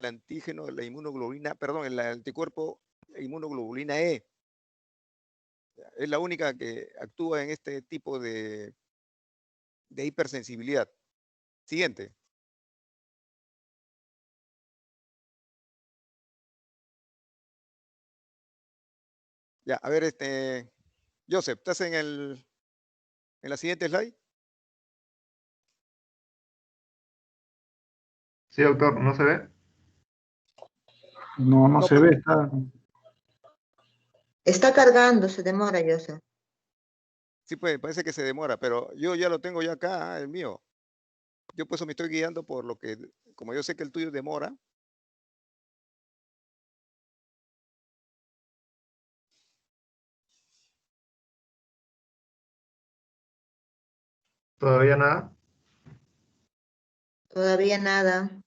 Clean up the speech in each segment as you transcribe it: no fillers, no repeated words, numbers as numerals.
antígeno de la inmunoglobulina, perdón, el anticuerpo inmunoglobulina E. Es la única que actúa en este tipo de hipersensibilidad. Siguiente. Ya, a ver, Joseph, ¿estás en la siguiente slide? Sí, doctor, ¿no se ve? No, no No, se ve. Está... Está cargando, se demora, Joseph. sí, pues, parece que se demora, pero yo ya lo tengo ya acá, el mío. Yo por eso me estoy guiando por lo que, como yo sé que el tuyo demora. ¿Todavía nada? Todavía nada.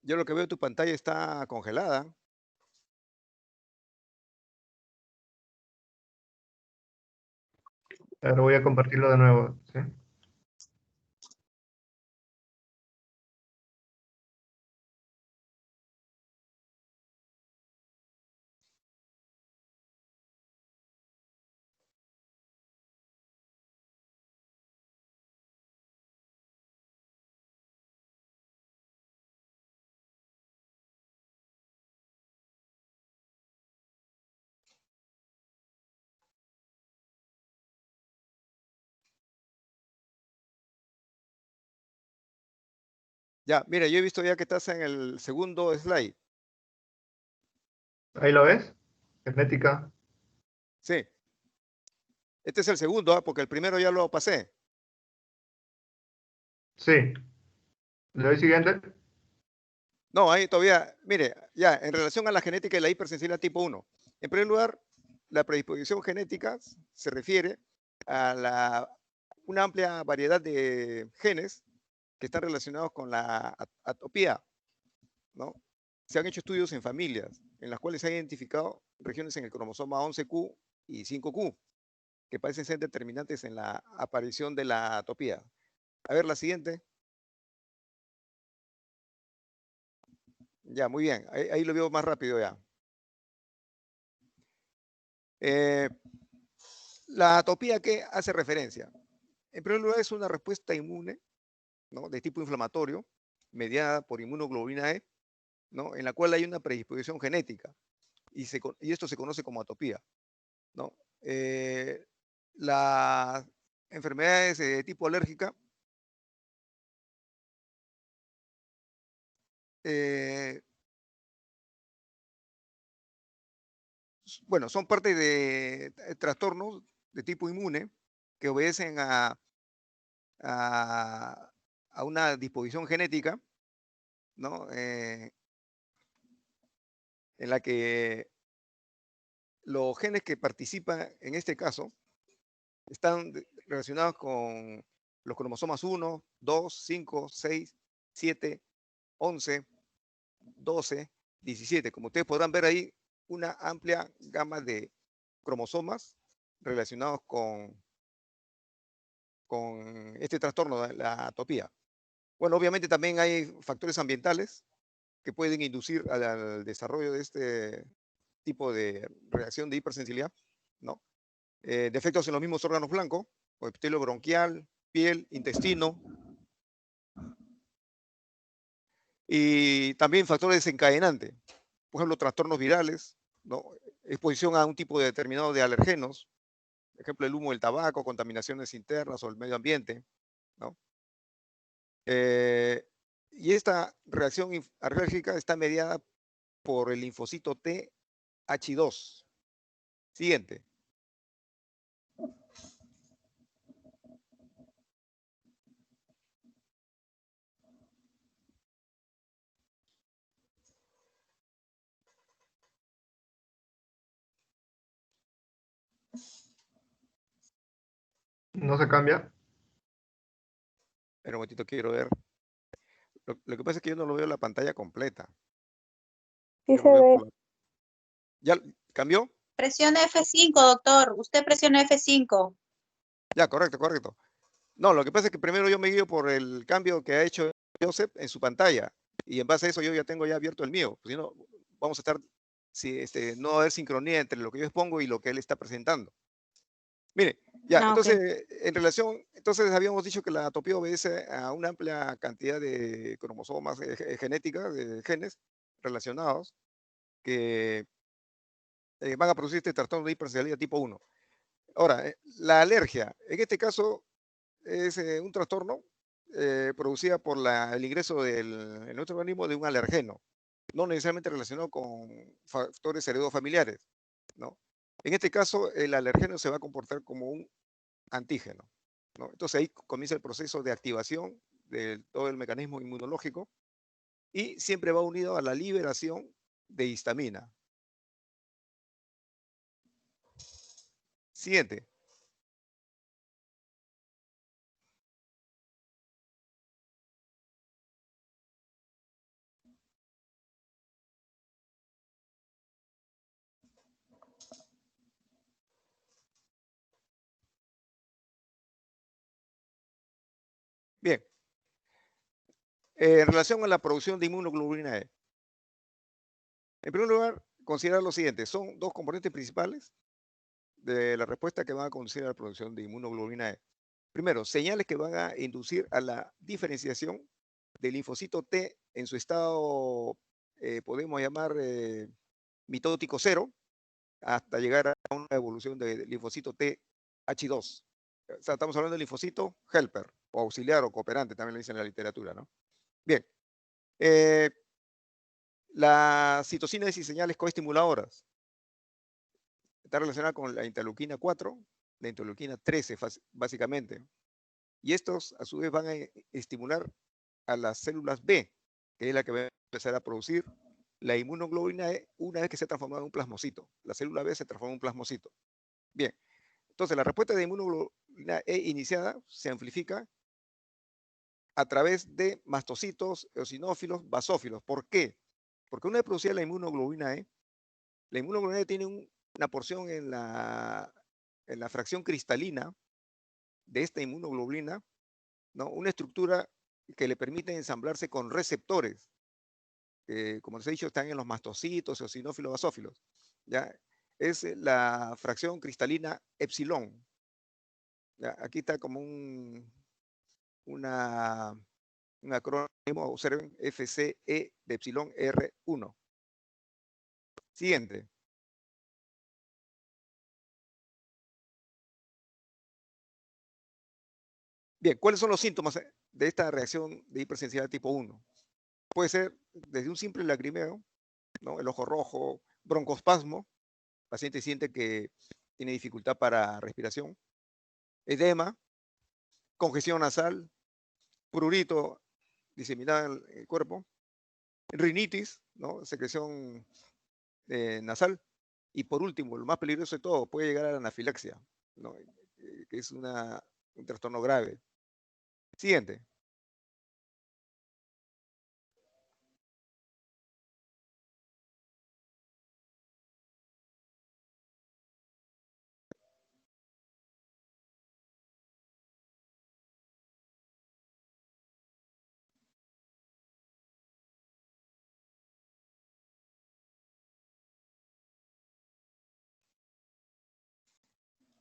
Yo lo que veo, tu pantalla está congelada. Ahora voy a compartirlo de nuevo, ¿sí? Ya, mira, yo he visto ya que estás en el segundo slide. ¿Ahí lo ves? Genética. Sí. Este es el segundo, porque el primero ya lo pasé. Sí. ¿Le doy siguiente? No, ahí todavía, mire, ya, en relación a la genética y la hipersensibilidad tipo 1. En primer lugar, la predisposición genética se refiere a una amplia variedad de genes que están relacionados con la atopía, ¿no? Se han hecho estudios en familias en las cuales se han identificado regiones en el cromosoma 11q y 5q que parecen ser determinantes en la aparición de la atopía. A ver, la siguiente. Ya, muy bien. Ahí lo veo más rápido ya. La atopía, ¿qué hace referencia? En primer lugar, es una respuesta inmune, ¿no?, de tipo inflamatorio, mediada por inmunoglobulina E, ¿no?, en la cual hay una predisposición genética, y esto se conoce como atopía, ¿no? Las enfermedades de tipo alérgica bueno, son parte de trastornos de tipo inmune que obedecen a, a una disposición genética, ¿no? En la que los genes que participan en este caso están relacionados con los cromosomas 1, 2, 5, 6, 7, 11, 12, 17. Como ustedes podrán ver ahí, una amplia gama de cromosomas relacionados con este trastorno de la atopía. Bueno, obviamente también hay factores ambientales que pueden inducir al desarrollo de este tipo de reacción de hipersensibilidad, ¿no? Defectos en los mismos órganos blancos, o epitelio bronquial, piel, intestino, y también factores desencadenantes, por ejemplo, trastornos virales, ¿no?, exposición a un tipo determinado de alergenos, por ejemplo, el humo del tabaco, contaminaciones internas o el medio ambiente, ¿no? Y esta reacción alérgica está mediada por el linfocito TH2. Siguiente. ¿No se cambia? Pero un momentito, quiero ver. Lo que pasa es que yo no lo veo en la pantalla completa. Sí Yo se lo veo ve. por ¿Ya cambió? Presione F5, doctor. Usted presiona F5. Ya, correcto, correcto. No, lo que pasa es que primero yo me guío por el cambio que ha hecho Joseph en su pantalla. Y en base a eso yo ya tengo ya abierto el mío. Pues si no, vamos a estar, si, no va a haber sincronía entre lo que yo expongo y lo que él está presentando. Mire, ya, Ah, ok. entonces, en relación, entonces habíamos dicho que la atopía obedece a una amplia cantidad de cromosomas genéticas, de genes relacionados, que van a producir este trastorno de hipersensibilidad tipo 1. Ahora, la alergia, en este caso, es un trastorno producida por el ingreso en nuestro organismo de un alergeno, no necesariamente relacionado con factores heredofamiliares, ¿no? En este caso, el alergeno se va a comportar como un antígeno, ¿no? Entonces ahí comienza el proceso de activación de todo el mecanismo inmunológico y siempre va unido a la liberación de histamina. Siguiente. Bien. En relación a la producción de inmunoglobulina E. En primer lugar, considerar lo siguiente. Son dos componentes principales de la respuesta que van a conducir a la producción de inmunoglobulina E. Primero, señales que van a inducir a la diferenciación del linfocito T en su estado, podemos llamar mitótico cero, hasta llegar a una evolución de linfocito T H2. O sea, estamos hablando del linfocito helper, o auxiliar o cooperante, también lo dicen en la literatura, ¿no? Bien. La citosíntesis y señales coestimuladoras está relacionada con la interleuquina 4, la interleuquina 13, básicamente. Y estos, a su vez, van a estimular a las células B, que es la que va a empezar a producir la inmunoglobulina E una vez que se ha transformado en un plasmocito. La célula B se transforma en un plasmocito. Bien, entonces la respuesta de inmunoglobulina E iniciada se amplifica a través de mastocitos, eosinófilos, basófilos. ¿Por qué? Porque una vez producida la inmunoglobulina E tiene una porción en la fracción cristalina de esta inmunoglobulina, ¿no? Una estructura que le permite ensamblarse con receptores, que, como les he dicho, están en los mastocitos, eosinófilos, basófilos. ¿Ya? Es la fracción cristalina epsilon. ¿Ya? Aquí está como un acrónimo, observen, FCE de epsilon R1. Siguiente. Bien, ¿cuáles son los síntomas de esta reacción de hipersensibilidad tipo 1? Puede ser desde un simple lagrimeo, ¿no? El ojo rojo, broncoespasmo, el paciente siente que tiene dificultad para respiración, edema, congestión nasal, prurito diseminada en el cuerpo, rinitis, ¿no? Secreción nasal, y por último, lo más peligroso de todo, puede llegar a la anafilaxia, ¿no? Que es un trastorno grave. Siguiente.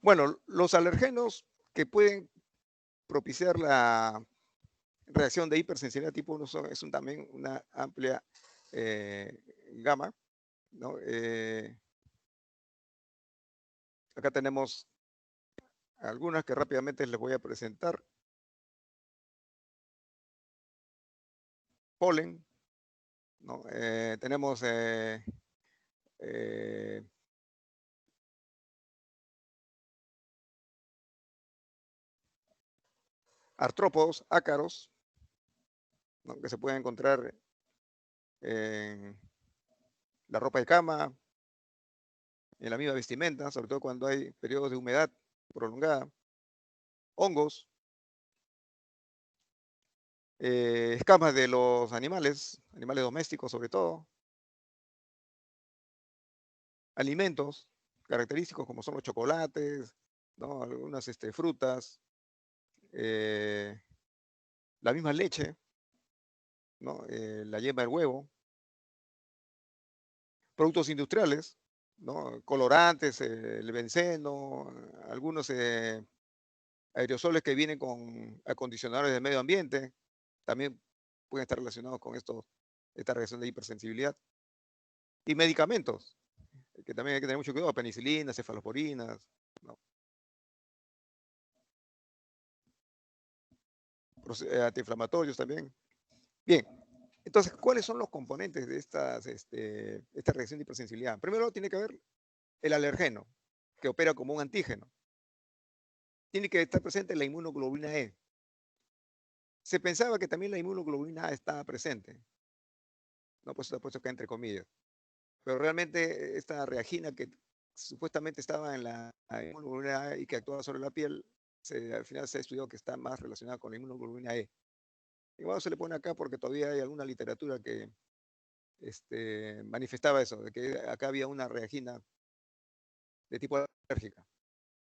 Bueno, los alergenos que pueden propiciar la reacción de hipersensibilidad tipo 1 es también una amplia gama, ¿no? Acá tenemos algunas que rápidamente les voy a presentar. Polen, ¿no? Tenemos artrópodos, ácaros, ¿no? Que se pueden encontrar en la ropa de cama, en la misma vestimenta, sobre todo cuando hay periodos de humedad prolongada. hongos, escamas de los animales domésticos sobre todo, alimentos característicos como son los chocolates, ¿no? Algunas frutas, la misma leche, ¿no? La yema del huevo, productos industriales, ¿no? Colorantes, el benceno, algunos aerosoles que vienen con acondicionadores del medio ambiente, también pueden estar relacionados con esta reacción de hipersensibilidad. Y medicamentos, que también hay que tener mucho cuidado, penicilinas, cefalosporinas, ¿no? Antiinflamatorios también. Bien, entonces, ¿cuáles son los componentes de esta reacción de hipersensibilidad? Primero tiene que haber el alergeno, que opera como un antígeno. Tiene que estar presente la inmunoglobulina E. Se pensaba que también la inmunoglobulina A estaba presente, no, pues está puesto acá entre comillas, pero realmente esta reagina que supuestamente estaba en la inmunoglobulina A y que actuaba sobre la piel, al final se ha estudiado que está más relacionada con la inmunoglobulina E. Igual se le pone acá porque todavía hay alguna literatura que manifestaba eso, de que acá había una reagina de tipo alérgica.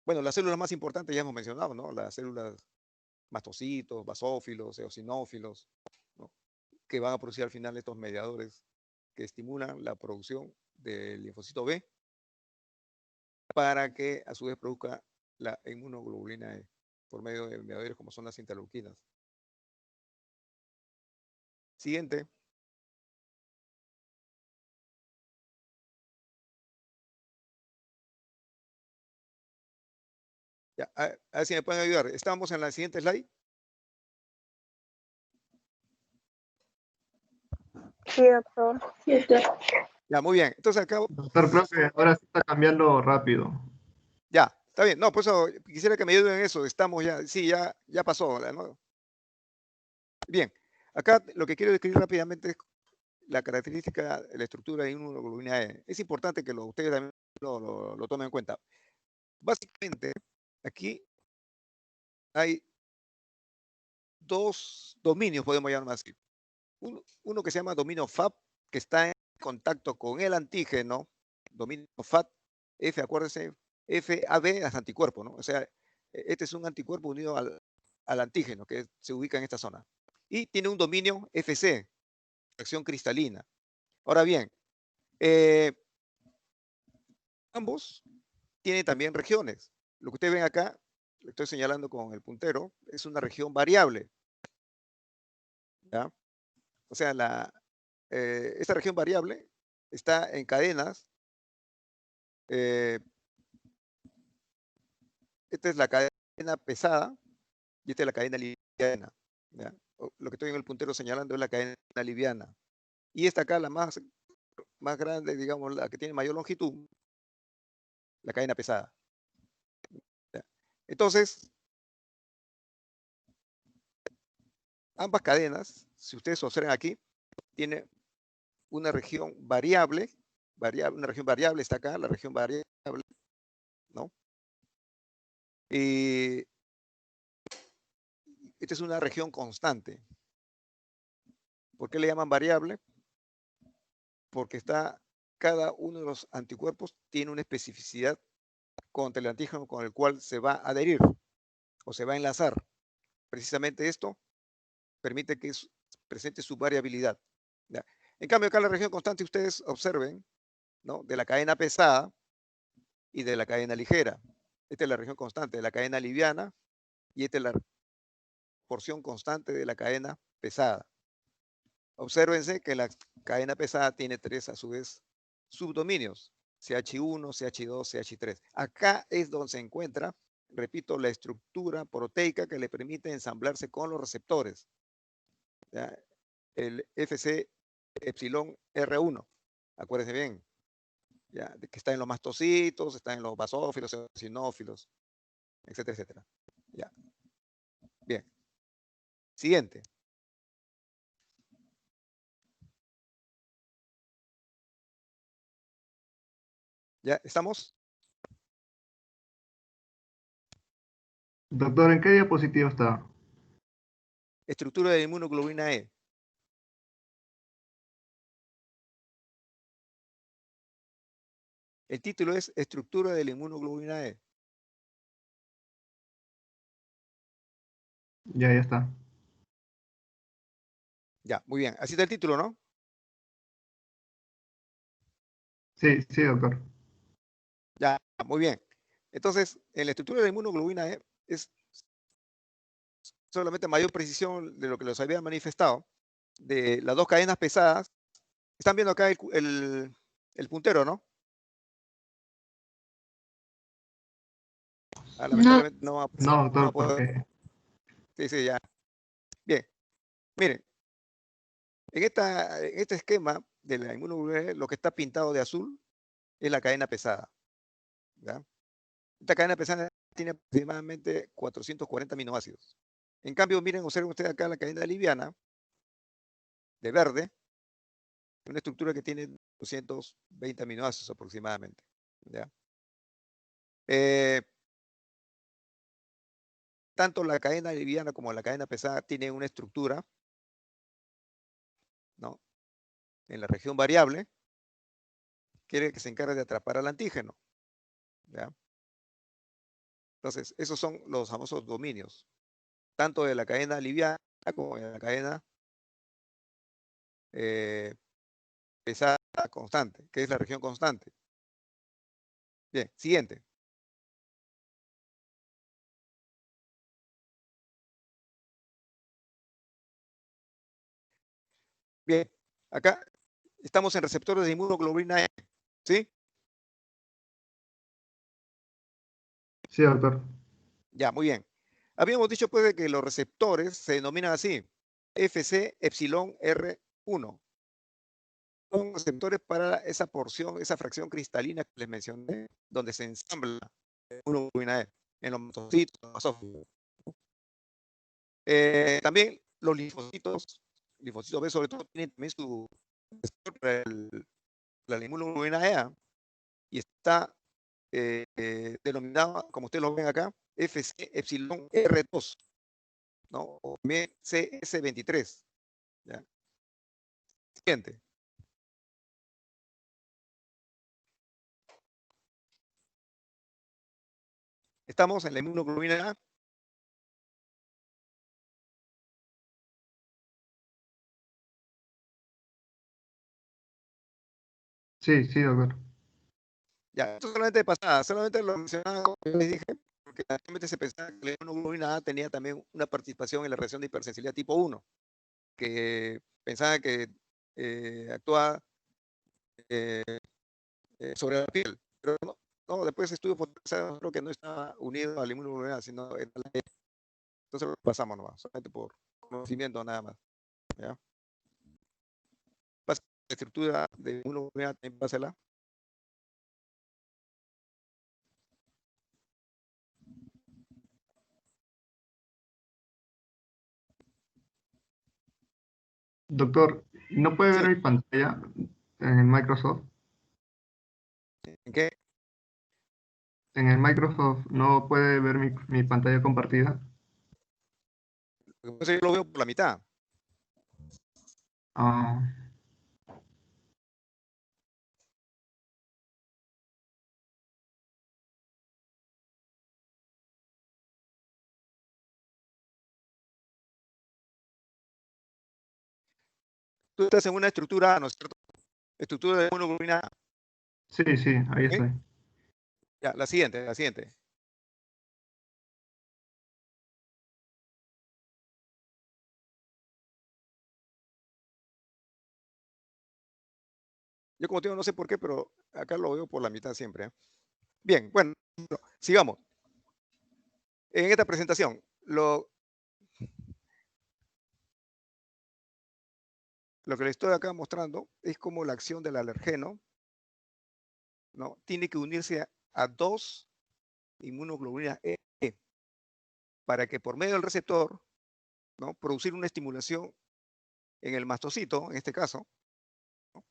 Bueno, las células más importantes ya hemos mencionado, ¿no? Las células mastocitos, basófilos, eosinófilos, ¿no? Que van a producir al final estos mediadores que estimulan la producción del linfocito B para que a su vez produzca la inmunoglobulina E por medio de mediadores como son las interleuquinas. Siguiente. Ya, a ver si me pueden ayudar. Estamos en la siguiente slide. Sí, doctor. Ya, muy bien. Entonces acá, Doctor, creo que ahora sí está cambiando rápido. ya, está bien. No, pues eso, quisiera que me ayuden en eso. Estamos ya, sí, ya pasó, ¿no? Bien, acá lo que quiero describir rápidamente es la característica, la estructura de inmunoglobulina E. Es importante que ustedes también lo tomen en cuenta. Básicamente, aquí hay dos dominios, podemos llamar así. Uno que se llama dominio FAB, que está en contacto con el antígeno, dominio FAB, acuérdense, FAB es anticuerpo, ¿no? O sea, este es un anticuerpo unido al antígeno que se ubica en esta zona. Y tiene un dominio FC, acción cristalina. Ahora bien, ambos tienen también regiones. Lo que ustedes ven acá, lo estoy señalando con el puntero, es una región variable. ¿Ya? O sea, esta región variable está en cadenas. Esta es la cadena pesada y esta es la cadena liviana. ¿Ya? Lo que estoy en el puntero señalando es la cadena liviana. Y esta acá, la más grande, digamos, la que tiene mayor longitud, la cadena pesada. ¿Ya? Entonces, ambas cadenas, si ustedes observan aquí, tiene una región variable, una región variable está acá, la región variable, ¿no? Y esta es una región constante. ¿Por qué le llaman variable? Porque cada uno de los anticuerpos tiene una especificidad contra el antígeno con el cual se va a adherir o se va a enlazar. Precisamente esto permite que presente su variabilidad. ¿Ya? En cambio, acá en la región constante, ustedes observen, ¿no? De la cadena pesada y de la cadena ligera. Esta es la región constante de la cadena liviana y esta es la porción constante de la cadena pesada. Obsérvense que la cadena pesada tiene tres, a su vez, subdominios, CH1, CH2, CH3. Acá es donde se encuentra, repito, la estructura proteica que le permite ensamblarse con los receptores. ¿Ya? El FC epsilon R1, acuérdense bien, ¿ya? Que está en los mastocitos, está en los basófilos, eosinófilos, etcétera, etcétera. ¿Ya? Bien. Siguiente. ¿Ya estamos? Doctor, ¿en qué diapositiva está? Estructura de inmunoglobulina E. El título es Estructura de la inmunoglobulina E. Ya está. Ya, muy bien. Así está el título, ¿no? Sí, sí, doctor. Ya, muy bien. Entonces, en la estructura de la inmunoglobulina E es solamente mayor precisión de lo que los había manifestado, de las dos cadenas pesadas. Están viendo acá el puntero, ¿no? Ah, No, lamentablemente no va a, No, no va a doctor, poder. porque Sí, sí, ya. Bien. Miren, en este esquema de la inmunoglobulina E, lo que está pintado de azul es la cadena pesada. ¿Ya? Esta cadena pesada tiene aproximadamente 440 aminoácidos. En cambio, miren, observen ustedes acá la cadena liviana, de verde, una estructura que tiene 220 aminoácidos aproximadamente. ¿Ya? Eh, tanto la cadena liviana como la cadena pesada tienen una estructura, ¿no? En la región variable, que se encarga de atrapar al antígeno. ¿Ya? Entonces, esos son los famosos dominios, tanto de la cadena liviana como de la cadena eh, pesada constante, que es la región constante. Bien, siguiente. Bien, acá estamos en receptores de inmunoglobulina E, ¿sí? sí, doctor. Ya, muy bien. Habíamos dicho pues de que los receptores se denominan así, FC epsilon R1. Son receptores para esa porción, esa fracción cristalina que les mencioné, donde se ensambla la inmunoglobulina E, en los mastocitos, los basófilos. También los linfocitos B sobre todo, tienen también su receptor para la inmunoglobulina E, y está denominado, como ustedes lo ven acá, FC epsilon R2, ¿no? O también CS23. ¿Ya? Siguiente. Estamos en la inmunoglobulina A. Sí, sí, doctor. Ya, esto solamente de pasada, solamente lo mencionaba, como les dije, porque actualmente se pensaba que la inmunoglobulina A tenía también una participación en la reacción de hipersensibilidad tipo 1, que pensaba que actuaba eh, sobre la piel, pero no, después estudios posteriores creo que no estaba unido a la inmunoglobulina, sino era la E. Entonces lo pasamos nomás, solamente por conocimiento nada más. ¿Ya? Pasa la estructura de inmunoglobulina, también pásala. Doctor, ¿no puede ver Sí, mi pantalla en el Microsoft? ¿en qué? En el Microsoft no puede ver mi pantalla compartida. Entonces yo lo veo por la mitad. Ah, Tú estás en una estructura, ¿no es cierto? Estructura de inmunoglobulina A. sí, sí, ahí ¿Ok? estoy. Ya, la siguiente, la siguiente. Yo como te digo, no sé por qué, pero acá lo veo por la mitad siempre. ¿Eh? Bien, bueno, sigamos. En esta presentación, lo que les estoy acá mostrando es cómo la acción del alergeno, ¿no? Tiene que unirse a dos inmunoglobulinas E para que por medio del receptor, ¿no? Producir una estimulación en el mastocito, en este caso, ¿no?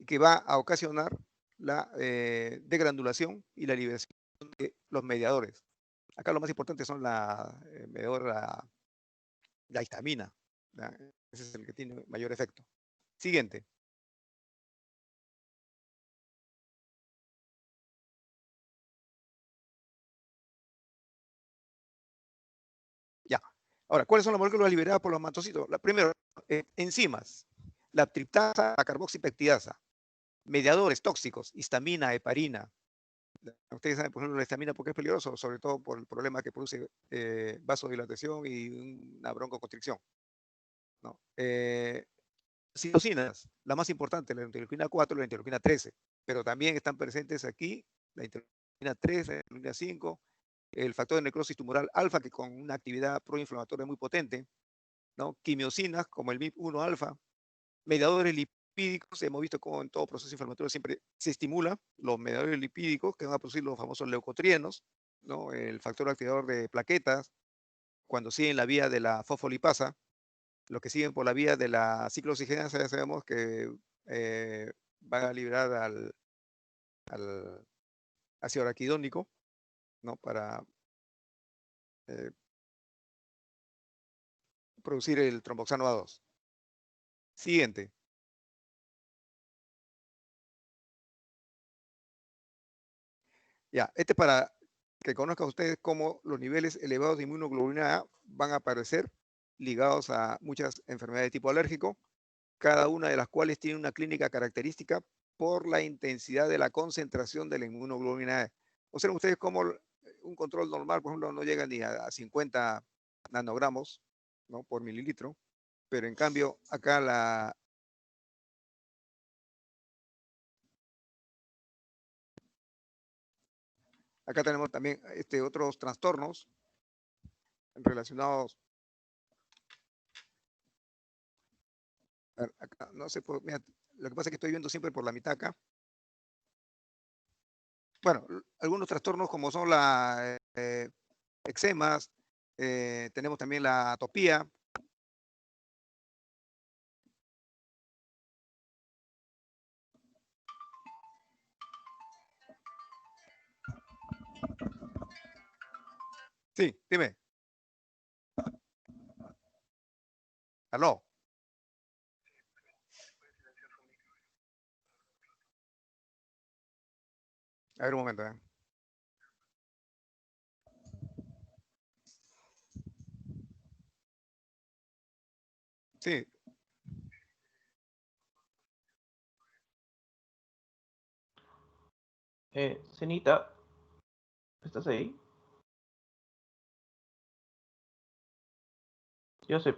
Que va a ocasionar la degranulación y la liberación de los mediadores, Acá lo más importante son la histamina. ¿Ya? Ese es el que tiene mayor efecto. Siguiente. Ya. Ahora, ¿cuáles son las moléculas liberadas por los mastocitos? Primero, enzimas. La triptasa, la carboxipeptidasa. Mediadores tóxicos, histamina, heparina. Ustedes saben, por ejemplo, la histamina porque es peligroso, sobre todo por el problema que produce vasodilatación y una broncoconstricción, ¿no? Citocinas, la más importante, la interleuquina 4 y la interleuquina 13, pero también están presentes aquí la interleuquina 3, la interleuquina 5, el factor de necrosis tumoral alfa, que con una actividad proinflamatoria muy potente, ¿no? Quimiosinas, como el MIP1 alfa, mediadores lipídicos, hemos visto cómo en todo proceso inflamatorio siempre se estimula los mediadores lipídicos que van a producir los famosos leucotrienos, ¿no? El factor activador de plaquetas, cuando siguen la vía de la fosfolipasa, los que siguen por la vía de la ciclooxigenasa ya sabemos que van a liberar al ácido araquidónico, ¿no? Para producir el tromboxano A2. Siguiente. Ya, este para que conozcan ustedes cómo los niveles elevados de inmunoglobulina A van a aparecer ligados a muchas enfermedades de tipo alérgico, cada una de las cuales tiene una clínica característica por la intensidad de la concentración de la inmunoglobulina A. Observen ustedes cómo un control normal, por ejemplo, no llega ni a 50 nanogramos, ¿no? Por mililitro, pero en cambio acá acá tenemos también otros trastornos relacionados. Acá, no sé, mira, lo que pasa es que estoy viendo siempre por la mitad acá. Bueno, algunos trastornos como son la eczemas, tenemos también la atopía. Sí, dime. Aló. A ver un momento. Sí, Cenita, ¿estás ahí? Joseph,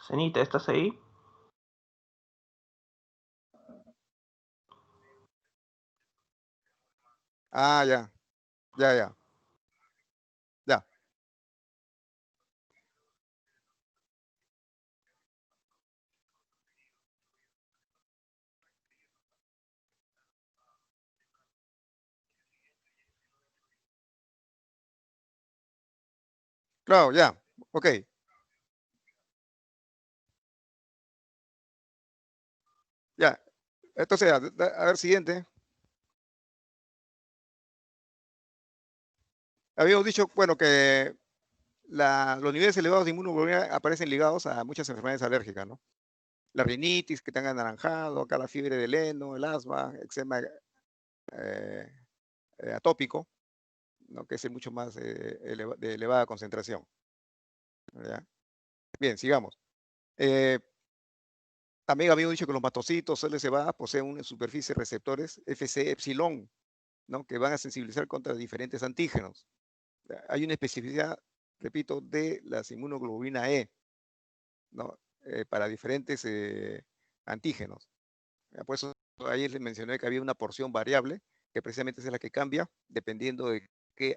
Cenita, ¿estás ahí? ah, ya, ya, ya, ya. Claro, ya, ok. Ya, entonces, a ver, siguiente. Habíamos dicho, bueno, que los niveles elevados de inmunoglobulina aparecen ligados a muchas enfermedades alérgicas, ¿no? La rinitis, que tenga anaranjado, acá la fiebre del heno, el asma, eczema atópico, ¿no? Que es mucho más de elevada concentración. ¿Ya? Bien, sigamos. También habíamos dicho que los mastocitos LCA poseen una superficie de receptores Fc epsilon, ¿no? Que van a sensibilizar contra diferentes antígenos. Hay una especificidad, repito, de las inmunoglobulina E, ¿no? Para diferentes antígenos. Por eso ayer les mencioné que había una porción variable, que precisamente es la que cambia dependiendo de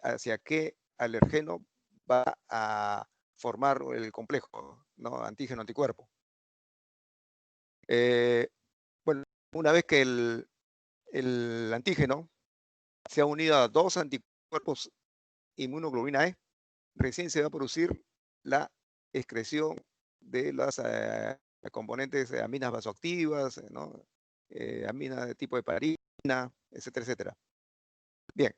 hacia qué alergeno va a formar el complejo, ¿no? Antígeno-anticuerpo. Bueno, una vez que el antígeno se ha unido a dos anticuerpos inmunoglobulina E, recién se va a producir la excreción de las componentes aminas vasoactivas, ¿no? Aminas de tipo heparina, etcétera, etcétera. Bien,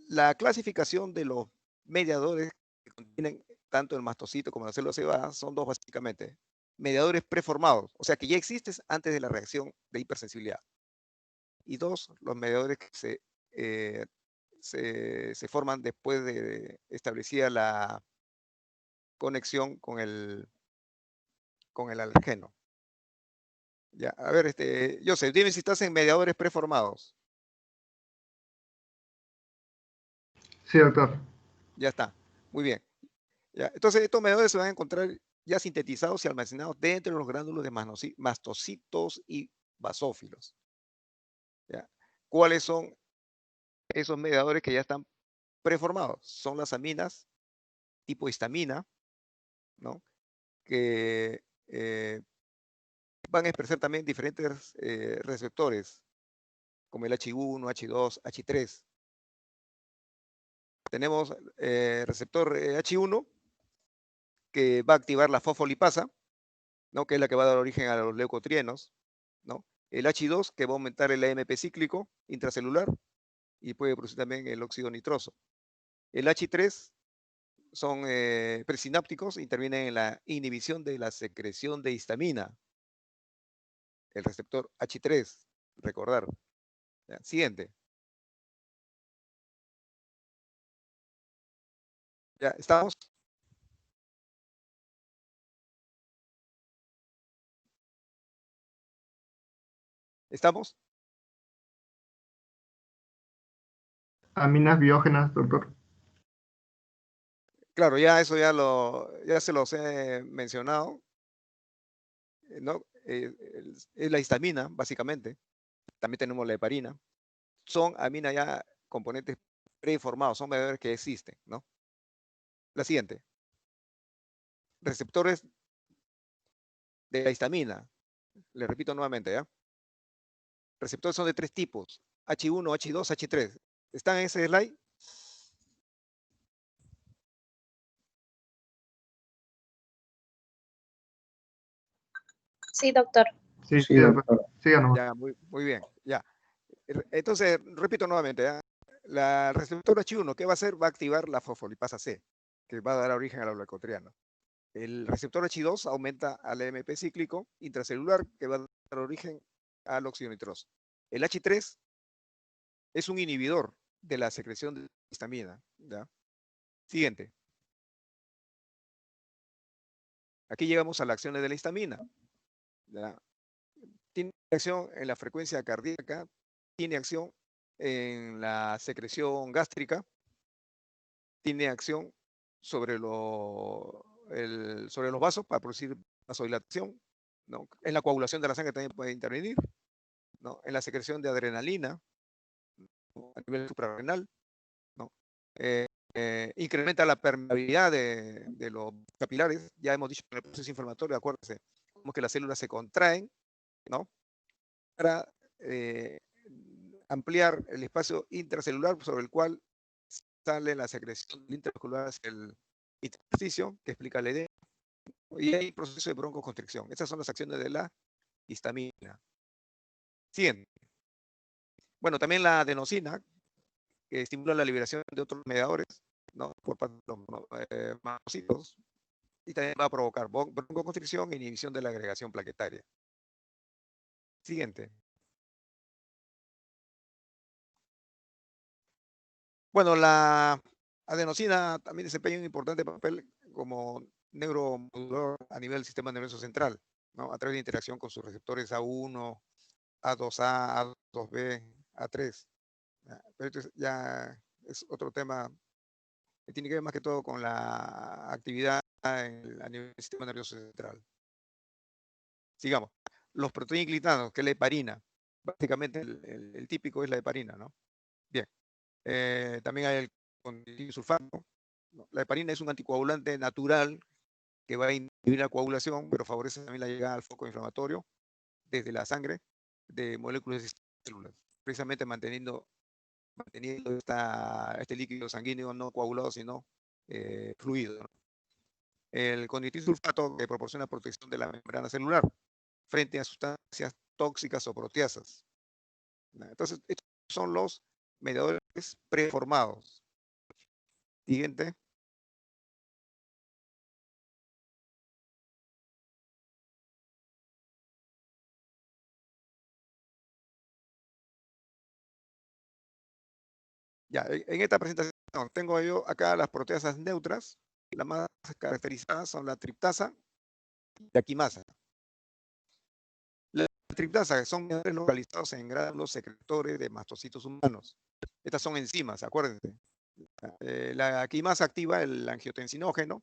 la clasificación de los mediadores que contienen tanto el mastocito como la célula cebada son dos básicamente. Mediadores preformados, o sea que ya existen antes de la reacción de hipersensibilidad. Y dos, los mediadores que se forman después de establecida la conexión con el alergeno. Ya, a ver, Joseph, dime si estás en mediadores preformados. Sí, doctor. Ya está, muy bien. Ya, entonces, estos mediadores se van a encontrar ya sintetizados y almacenados dentro de los gránulos de mastocitos y basófilos. ¿Ya? ¿Cuáles son esos mediadores que ya están preformados? Son las aminas tipo histamina, ¿no? Que van a expresar también diferentes receptores, como el H1, H2, H3. Tenemos receptor H1, que va a activar la fosfolipasa, ¿no? Que es la que va a dar origen a los leucotrienos, ¿no? El H2, que va a aumentar el AMP cíclico intracelular y puede producir también el óxido nitroso. El H3 son presinápticos, intervienen en la inhibición de la secreción de histamina. El receptor H3, recordar. ¿Ya? Siguiente. ¿Ya estamos? ¿Estamos? Aminas biógenas, doctor. Claro, ya eso ya se los he mencionado, ¿no? Es la histamina, básicamente. También tenemos la heparina. Son aminas ya componentes preformados, son mediadores que existen, ¿no? La siguiente. Receptores de la histamina. Le repito nuevamente, ¿ya? Receptores son de tres tipos: H1, H2, H3. ¿Están en ese slide? Sí, doctor. Sí, doctor. Síganos. Ya, muy bien, ya. Entonces, repito nuevamente, ¿ya? La receptor H1, ¿qué va a hacer? Va a activar la fosfolipasa C, que va a dar origen a la leucotriena. El receptor H2 aumenta al AMP cíclico intracelular, que va a dar origen al óxido nitroso. El H3 es un inhibidor de la secreción de histamina. ¿Ya? Siguiente. Aquí llegamos a las acciones de la histamina. ¿Ya? Tiene acción en la frecuencia cardíaca, tiene acción en la secreción gástrica, tiene acción sobre, sobre los vasos para producir vasodilatación, ¿no? En la coagulación de la sangre también puede intervenir, ¿no? En la secreción de adrenalina, ¿no? A nivel suprarrenal, ¿no? Incrementa la permeabilidad de los capilares. Ya hemos dicho en el proceso inflamatorio, acuérdense, como que las células se contraen, ¿no? Para ampliar el espacio intracelular sobre el cual sale la secreción intramuscular hacia el intersticio, que explica la idea, y hay proceso de broncoconstricción. Esas son las acciones de la histamina. Siguiente. Bueno, también la adenosina, que estimula la liberación de otros mediadores, ¿no? Por parte de los mastocitos, y también va a provocar broncoconstricción e inhibición de la agregación plaquetaria. Siguiente. Bueno, la adenosina también desempeña un importante papel como neuromodulador a nivel del sistema nervioso central, ¿no? A través de interacción con sus receptores A1, A2A, A2B, A3. Pero esto ya es otro tema que tiene que ver más que todo con la actividad a nivel del sistema nervioso central. Sigamos. Los proteínas, que es la heparina. Básicamente el típico es la heparina, ¿no? Bien. También hay el condroitin-sulfato. La heparina es un anticoagulante natural que va a inhibir la coagulación, pero favorece también la llegada al foco inflamatorio desde la sangre de moléculas de células, precisamente manteniendo este líquido sanguíneo no coagulado, sino fluido, ¿no? El condroitin-sulfato que proporciona protección de la membrana celular frente a sustancias tóxicas o proteasas. Entonces, estos son los mediadores preformados. Siguiente. Ya, en esta presentación tengo yo acá las proteasas neutras. Las más caracterizadas son la triptasa y la quimasa. La triptasa son mediadores localizados en gránulos secretores de mastocitos humanos. Estas son enzimas, acuérdense. La quimasa activa el angiotensinógeno,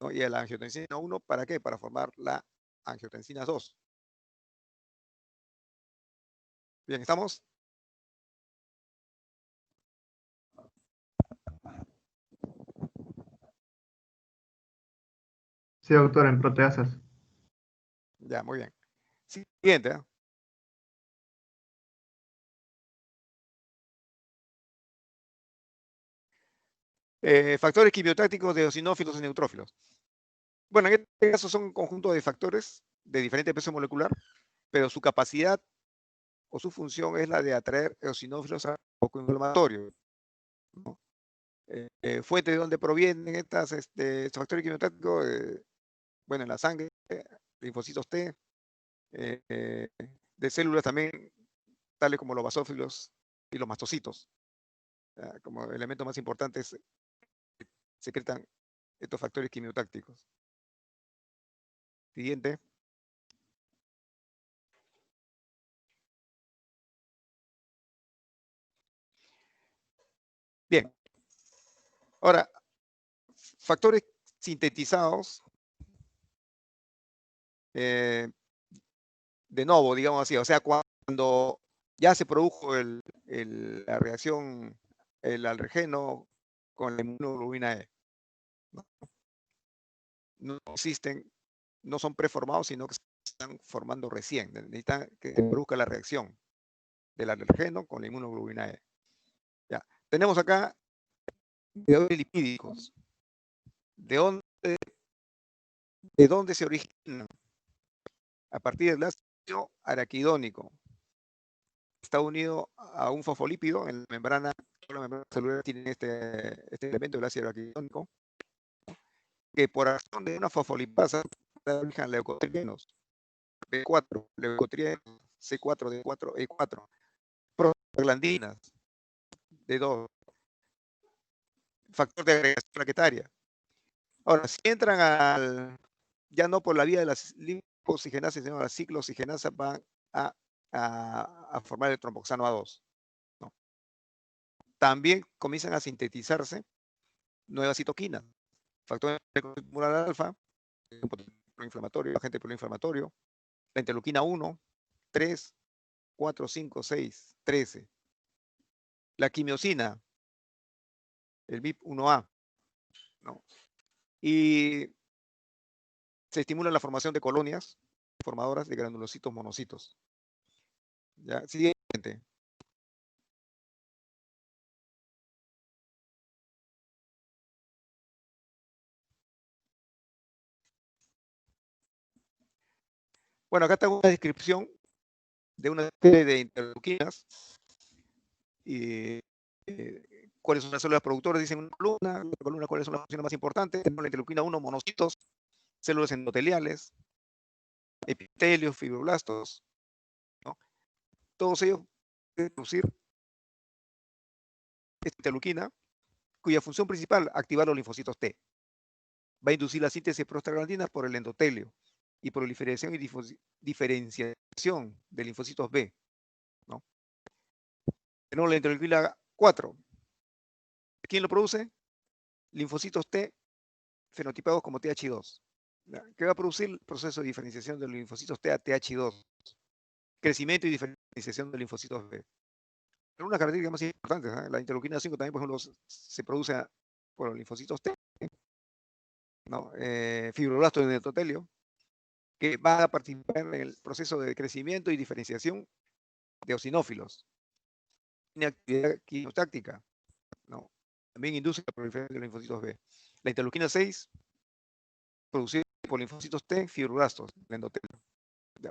¿no? Y el angiotensina 1, ¿para qué? Para formar la angiotensina 2. Bien, ¿estamos? Sí, doctor, en proteasas. Ya, muy bien. Siguiente. Factores quimiotácticos de eosinófilos y neutrófilos. Bueno, en este caso son un conjunto de factores de diferente peso molecular, pero su capacidad o su función es la de atraer eosinófilos a foco inflamatorio, ¿no? Fuente de donde provienen estos factores quimiotácticos, bueno, en la sangre, linfocitos T, de células también, tales como los basófilos y los mastocitos. Como elementos más importantes, secretan estos factores quimiotácticos. Siguiente. Bien. Ahora, factores sintetizados de nuevo, digamos así, o sea, cuando ya se produjo la reacción, el alrejeno con la inmunoglobulina E. No existen, no son preformados, sino que se están formando recién. Necesitan que se produzca la reacción del alrejeno con la inmunoglobulina E. Ya. Tenemos acá mediadores lipídicos. ¿De dónde se originan? A partir del ácido araquidónico. Está unido a un fosfolípido en la membrana celular, tiene este elemento del ácido araquidónico, que por acción de una fosfolipasa da origen a leucotrienos, B4, leucotrienos, C4, D4, E4, prostaglandinas, D2, factor de agregación plaquetaria. Ahora, si entran ya no por la vía de las lipoxigenasas, sino la ciclooxigenasa, van a formar el tromboxano A2. ¿No? También comienzan a sintetizarse nuevas citoquinas, factor molar alfa, proinflamatorio, agente proinflamatorio, la interleuquina 1, 3, 4, 5, 6, 13. La quimiosina, el BIP1A, ¿no? Y se estimula la formación de colonias formadoras de granulocitos monocitos. ¿Ya? Siguiente. Bueno, acá tengo una descripción de una serie de interleuquinas cuáles son las células productoras, dicen una columna, cuáles son las funciones más importantes. Tenemos la interleuquina 1, monocitos, células endoteliales, epitelios, fibroblastos, ¿no? Todos ellos pueden producir esta interleuquina, cuya función principal, activar los linfocitos T. Va a inducir la síntesis de prostaglandinas por el endotelio y proliferación y diferenciación de linfocitos B, ¿no? Tenemos la interleuquina 4. ¿Quién lo produce? Linfocitos T fenotipados como TH2. ¿Qué va a producir el proceso de diferenciación de los linfocitos T a TH2? Crecimiento y diferenciación de linfocitos B. Pero una característica más importante, ¿eh? La interleuquina 5 también, por ejemplo, se produce por los linfocitos T, ¿no? Fibroblastos en el endotelio, que van a participar en el proceso de crecimiento y diferenciación de eosinófilos. Tiene actividad quimiotáctica, ¿no? También induce la proliferación de los linfocitos B. La interleuquina 6, producida por linfocitos T, fibroblastos en el endotelio.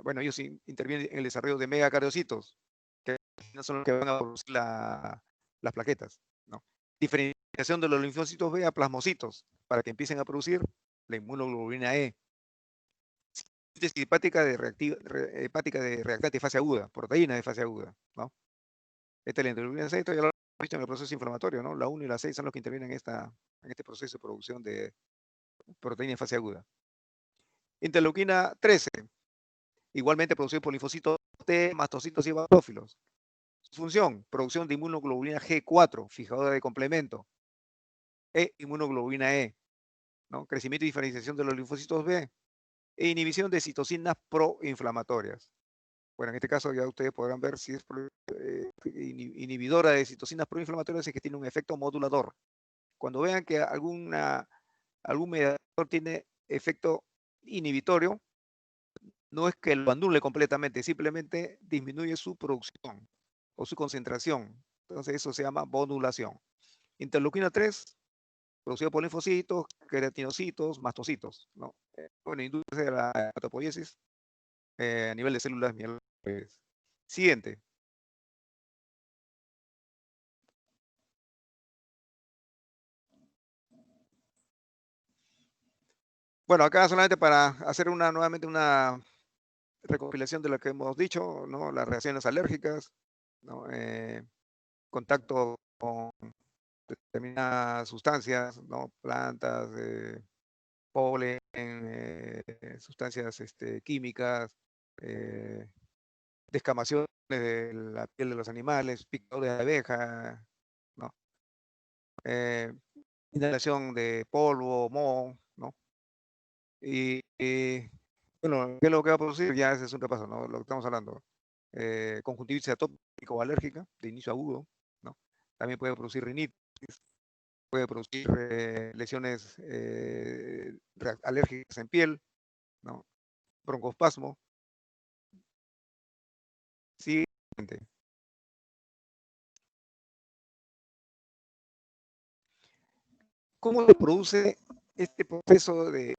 Bueno, ellos intervienen en el desarrollo de megacariocitos, que son los que van a producir las plaquetas, ¿no? Diferenciación de los linfocitos B a plasmocitos, para que empiecen a producir la inmunoglobulina E. Síntesis hepática de reactante de fase aguda, proteína de fase aguda, ¿no? Esta es la interleuquina 6, esto ya lo hemos visto en el proceso inflamatorio, ¿no? La 1 y la 6 son los que intervienen en este proceso de producción de proteína en fase aguda. Interleuquina 13, igualmente producido por linfocitos T, mastocitos y basófilos. Su función, producción de inmunoglobulina G4, fijadora de complemento, e inmunoglobulina E, ¿no? Crecimiento y diferenciación de los linfocitos B, e inhibición de citocinas proinflamatorias. Bueno, en este caso ya ustedes podrán ver si es inhibidora de citocinas proinflamatorias, es que tiene un efecto modulador. Cuando vean que algún mediador tiene efecto inhibitorio, no es que lo anule completamente, simplemente disminuye su producción o su concentración. Entonces eso se llama modulación. Interleuquina 3, producido por linfocitos, queratinocitos, mastocitos, ¿no? Bueno, induce la hematopoiesis a nivel de células mieloides. Siguiente. Bueno, acá solamente para hacer nuevamente una recopilación de lo que hemos dicho, ¿no? Las reacciones alérgicas, ¿no? Contacto con determinadas sustancias, ¿no? Plantas, polen, sustancias químicas, descamaciones de la piel de los animales, picadores de abeja, ¿no? Inhalación de polvo, moho, ¿no? Y bueno, ¿qué es lo que va a producir? Ya ese es un repaso, ¿no? Lo que estamos hablando. Conjuntivitis atópica o alérgica de inicio agudo, ¿no? También puede producir rinitis, puede producir lesiones alérgicas en piel, ¿no? Broncoespasmo. Siguiente. ¿Cómo se produce este proceso de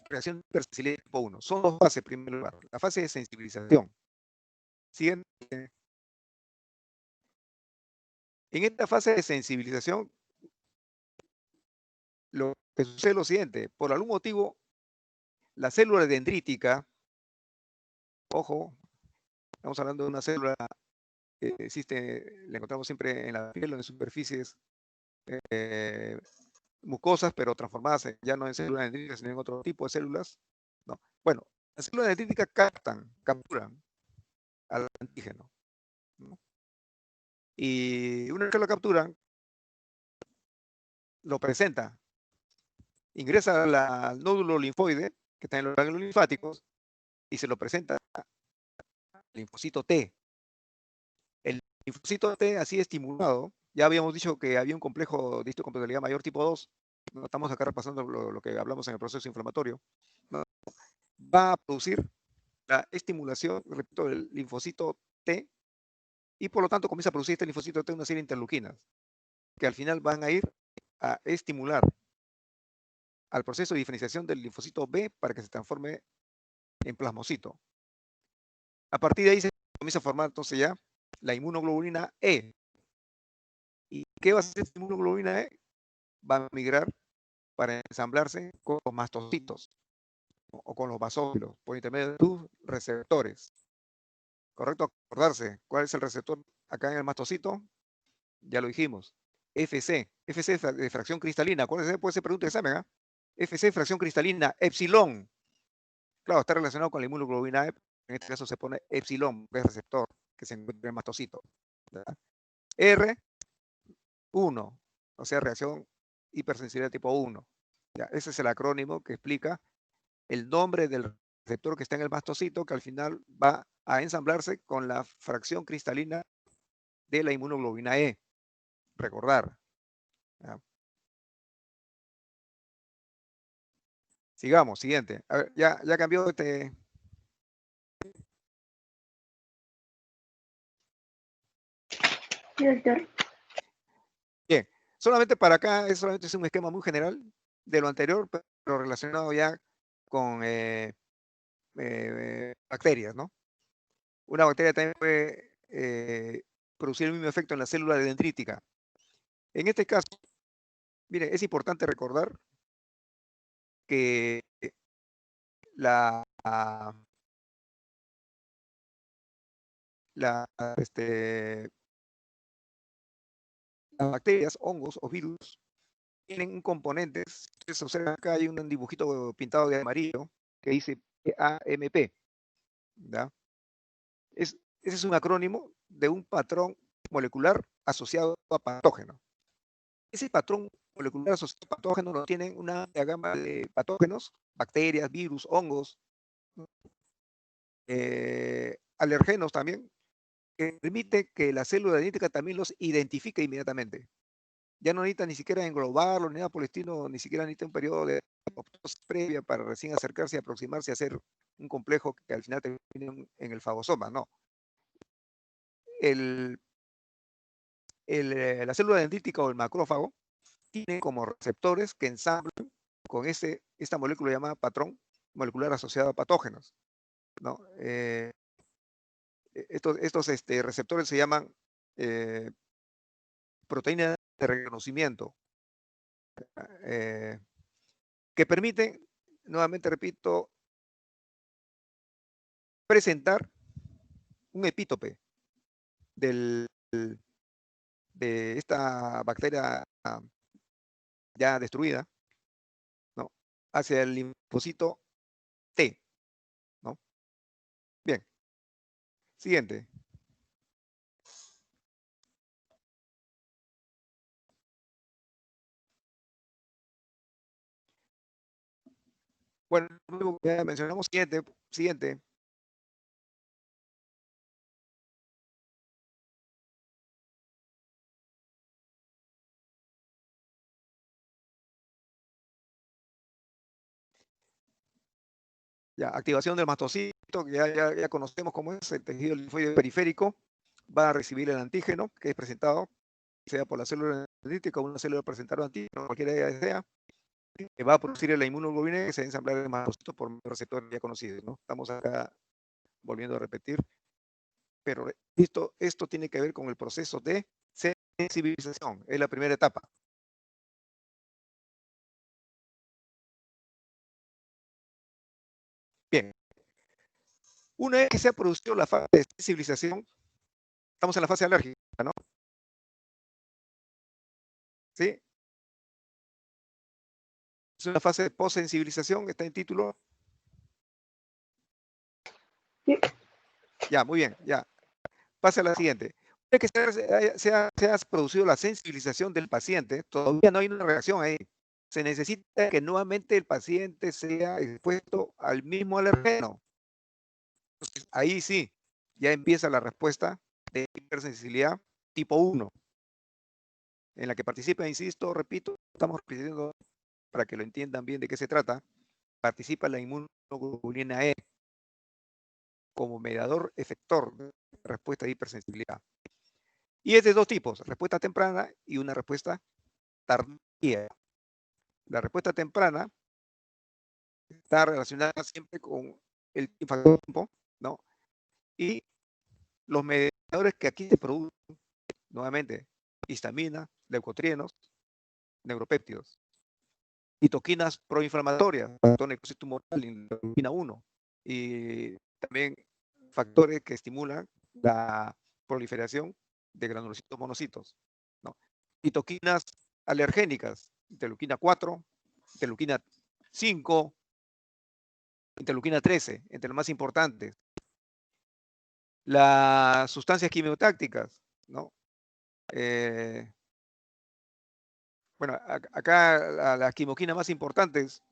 reacción de hipersensibilidad tipo 1? Son dos fases, en primer lugar. La fase de sensibilización. Siguiente. En esta fase de sensibilización, lo que sucede es lo siguiente. Por algún motivo, la célula dendrítica, ojo, estamos hablando de una célula que existe, la encontramos siempre en la piel o en superficies mucosas, pero transformadas ya no en células dendríticas, sino en otro tipo de células, ¿no? Bueno, las células dendríticas capturan al antígeno, ¿no? Y una vez que lo capturan, lo presenta, ingresa al nódulo linfoide, que está en los ganglios linfáticos, y se lo presenta al linfocito T. El linfocito T, así estimulado, ya habíamos dicho que había un complejo de histocompatibilidad mayor tipo 2, ¿no? Estamos acá repasando lo que hablamos en el proceso inflamatorio, ¿no? Va a producir la estimulación, repito, del linfocito T, y por lo tanto comienza a producir este linfocito T una serie de interleuquinas, que al final van a ir a estimular al proceso de diferenciación del linfocito B para que se transforme en plasmocito. A partir de ahí se comienza a formar entonces ya la inmunoglobulina E. Y ¿Qué va a hacer esta inmunoglobulina E? Va a migrar para ensamblarse con los mastocitos o con los basófilos por intermedio de sus receptores. Correcto, acordarse. ¿Cuál es el receptor acá en el mastocito? Ya lo dijimos. FC. FC de fracción cristalina. Acuérdense, puede ser pregunta de examen, ¿ah? FC fracción cristalina, epsilon. Claro, está relacionado con la inmunoglobulina E. En este caso se pone epsilon, que es receptor, que se encuentra en el mastocito. ¿Verdad? R1, o sea, reacción hipersensibilidad tipo 1. ¿Ya? Ese es el acrónimo que explica el nombre del receptor que está en el mastocito, que al final va a ensamblarse con la fracción cristalina de la inmunoglobulina E. Recordar. ¿Ya? Sigamos, siguiente. A ver, ya cambió este. Sí, doctor. Bien, solamente para acá solamente es un esquema muy general de lo anterior, pero relacionado ya con bacterias, ¿no? Una bacteria también puede producir el mismo efecto en la célula dendrítica. En este caso, mire, es importante recordar que la las bacterias, hongos o virus tienen un componente. Si ustedes observan acá hay un dibujito pintado de amarillo que dice AMP. ¿Ya? Ese es un acrónimo de un patrón molecular asociado a patógeno. Ese patrón molecular asociado a patógeno lo tienen una gama de patógenos, bacterias, virus, hongos, alergenos también, que permite que la célula dendrítica también los identifique inmediatamente. Ya no necesita ni siquiera englobarlo, ni nada por el estilo, ni siquiera necesita un periodo de apoptosis previa para recién acercarse y aproximarse a hacer un complejo que al final termine en el fagosoma, no. La célula dendrítica o el macrófago tiene como receptores que ensamblan con esta molécula llamada patrón molecular asociado a patógenos, ¿no? Estos receptores se llaman proteínas de reconocimiento, que permiten, nuevamente repito, presentar un epítope de esta bacteria ya destruida, ¿no? Hacia el linfocito T, ¿no? Bien. Siguiente. Bueno, ya mencionamos siguiente. Ya, activación del mastocito, que ya conocemos cómo es, el tejido linfoide periférico va a recibir el antígeno que es presentado, sea por la célula dendrítica o una célula presentada antígeno, cualquiera de ellas sea, que va a producir la inmunoglobulina que se va a ensamblar el mastocito por receptores ya conocidos, ¿no? Estamos acá volviendo a repetir, pero esto tiene que ver con el proceso de sensibilización, es la primera etapa. Bien, una vez que se ha producido la fase de sensibilización, estamos en la fase alérgica, ¿no? ¿Sí? Es una fase de post-sensibilización, está en título. Sí. Ya, muy bien, ya. Pasa a la siguiente. Una vez que se ha producido la sensibilización del paciente, todavía no hay una reacción ahí. Se necesita que nuevamente el paciente sea expuesto al mismo alergeno. Entonces, ahí sí, ya empieza la respuesta de hipersensibilidad tipo 1, en la que participa, insisto, repito, estamos repitiendo para que lo entiendan bien de qué se trata, participa la inmunoglobulina E como mediador efector de respuesta de hipersensibilidad. Y es de dos tipos, respuesta temprana y una respuesta tardía. La respuesta temprana está relacionada siempre con el factor tiempo, ¿no? Y los mediadores que aquí se producen, nuevamente, histamina, leucotrienos, neuropéptidos. Citoquinas proinflamatorias, factor necrosis tumoral, interleuquina 1. Y también factores que estimulan la proliferación de granulocitos monocitos, ¿no? Citoquinas alergénicas, interleuquina 4, interleuquina 5, interleuquina 13, entre las más importantes. Las sustancias quimiotácticas, ¿no? Bueno, acá las quimoquinas más importantes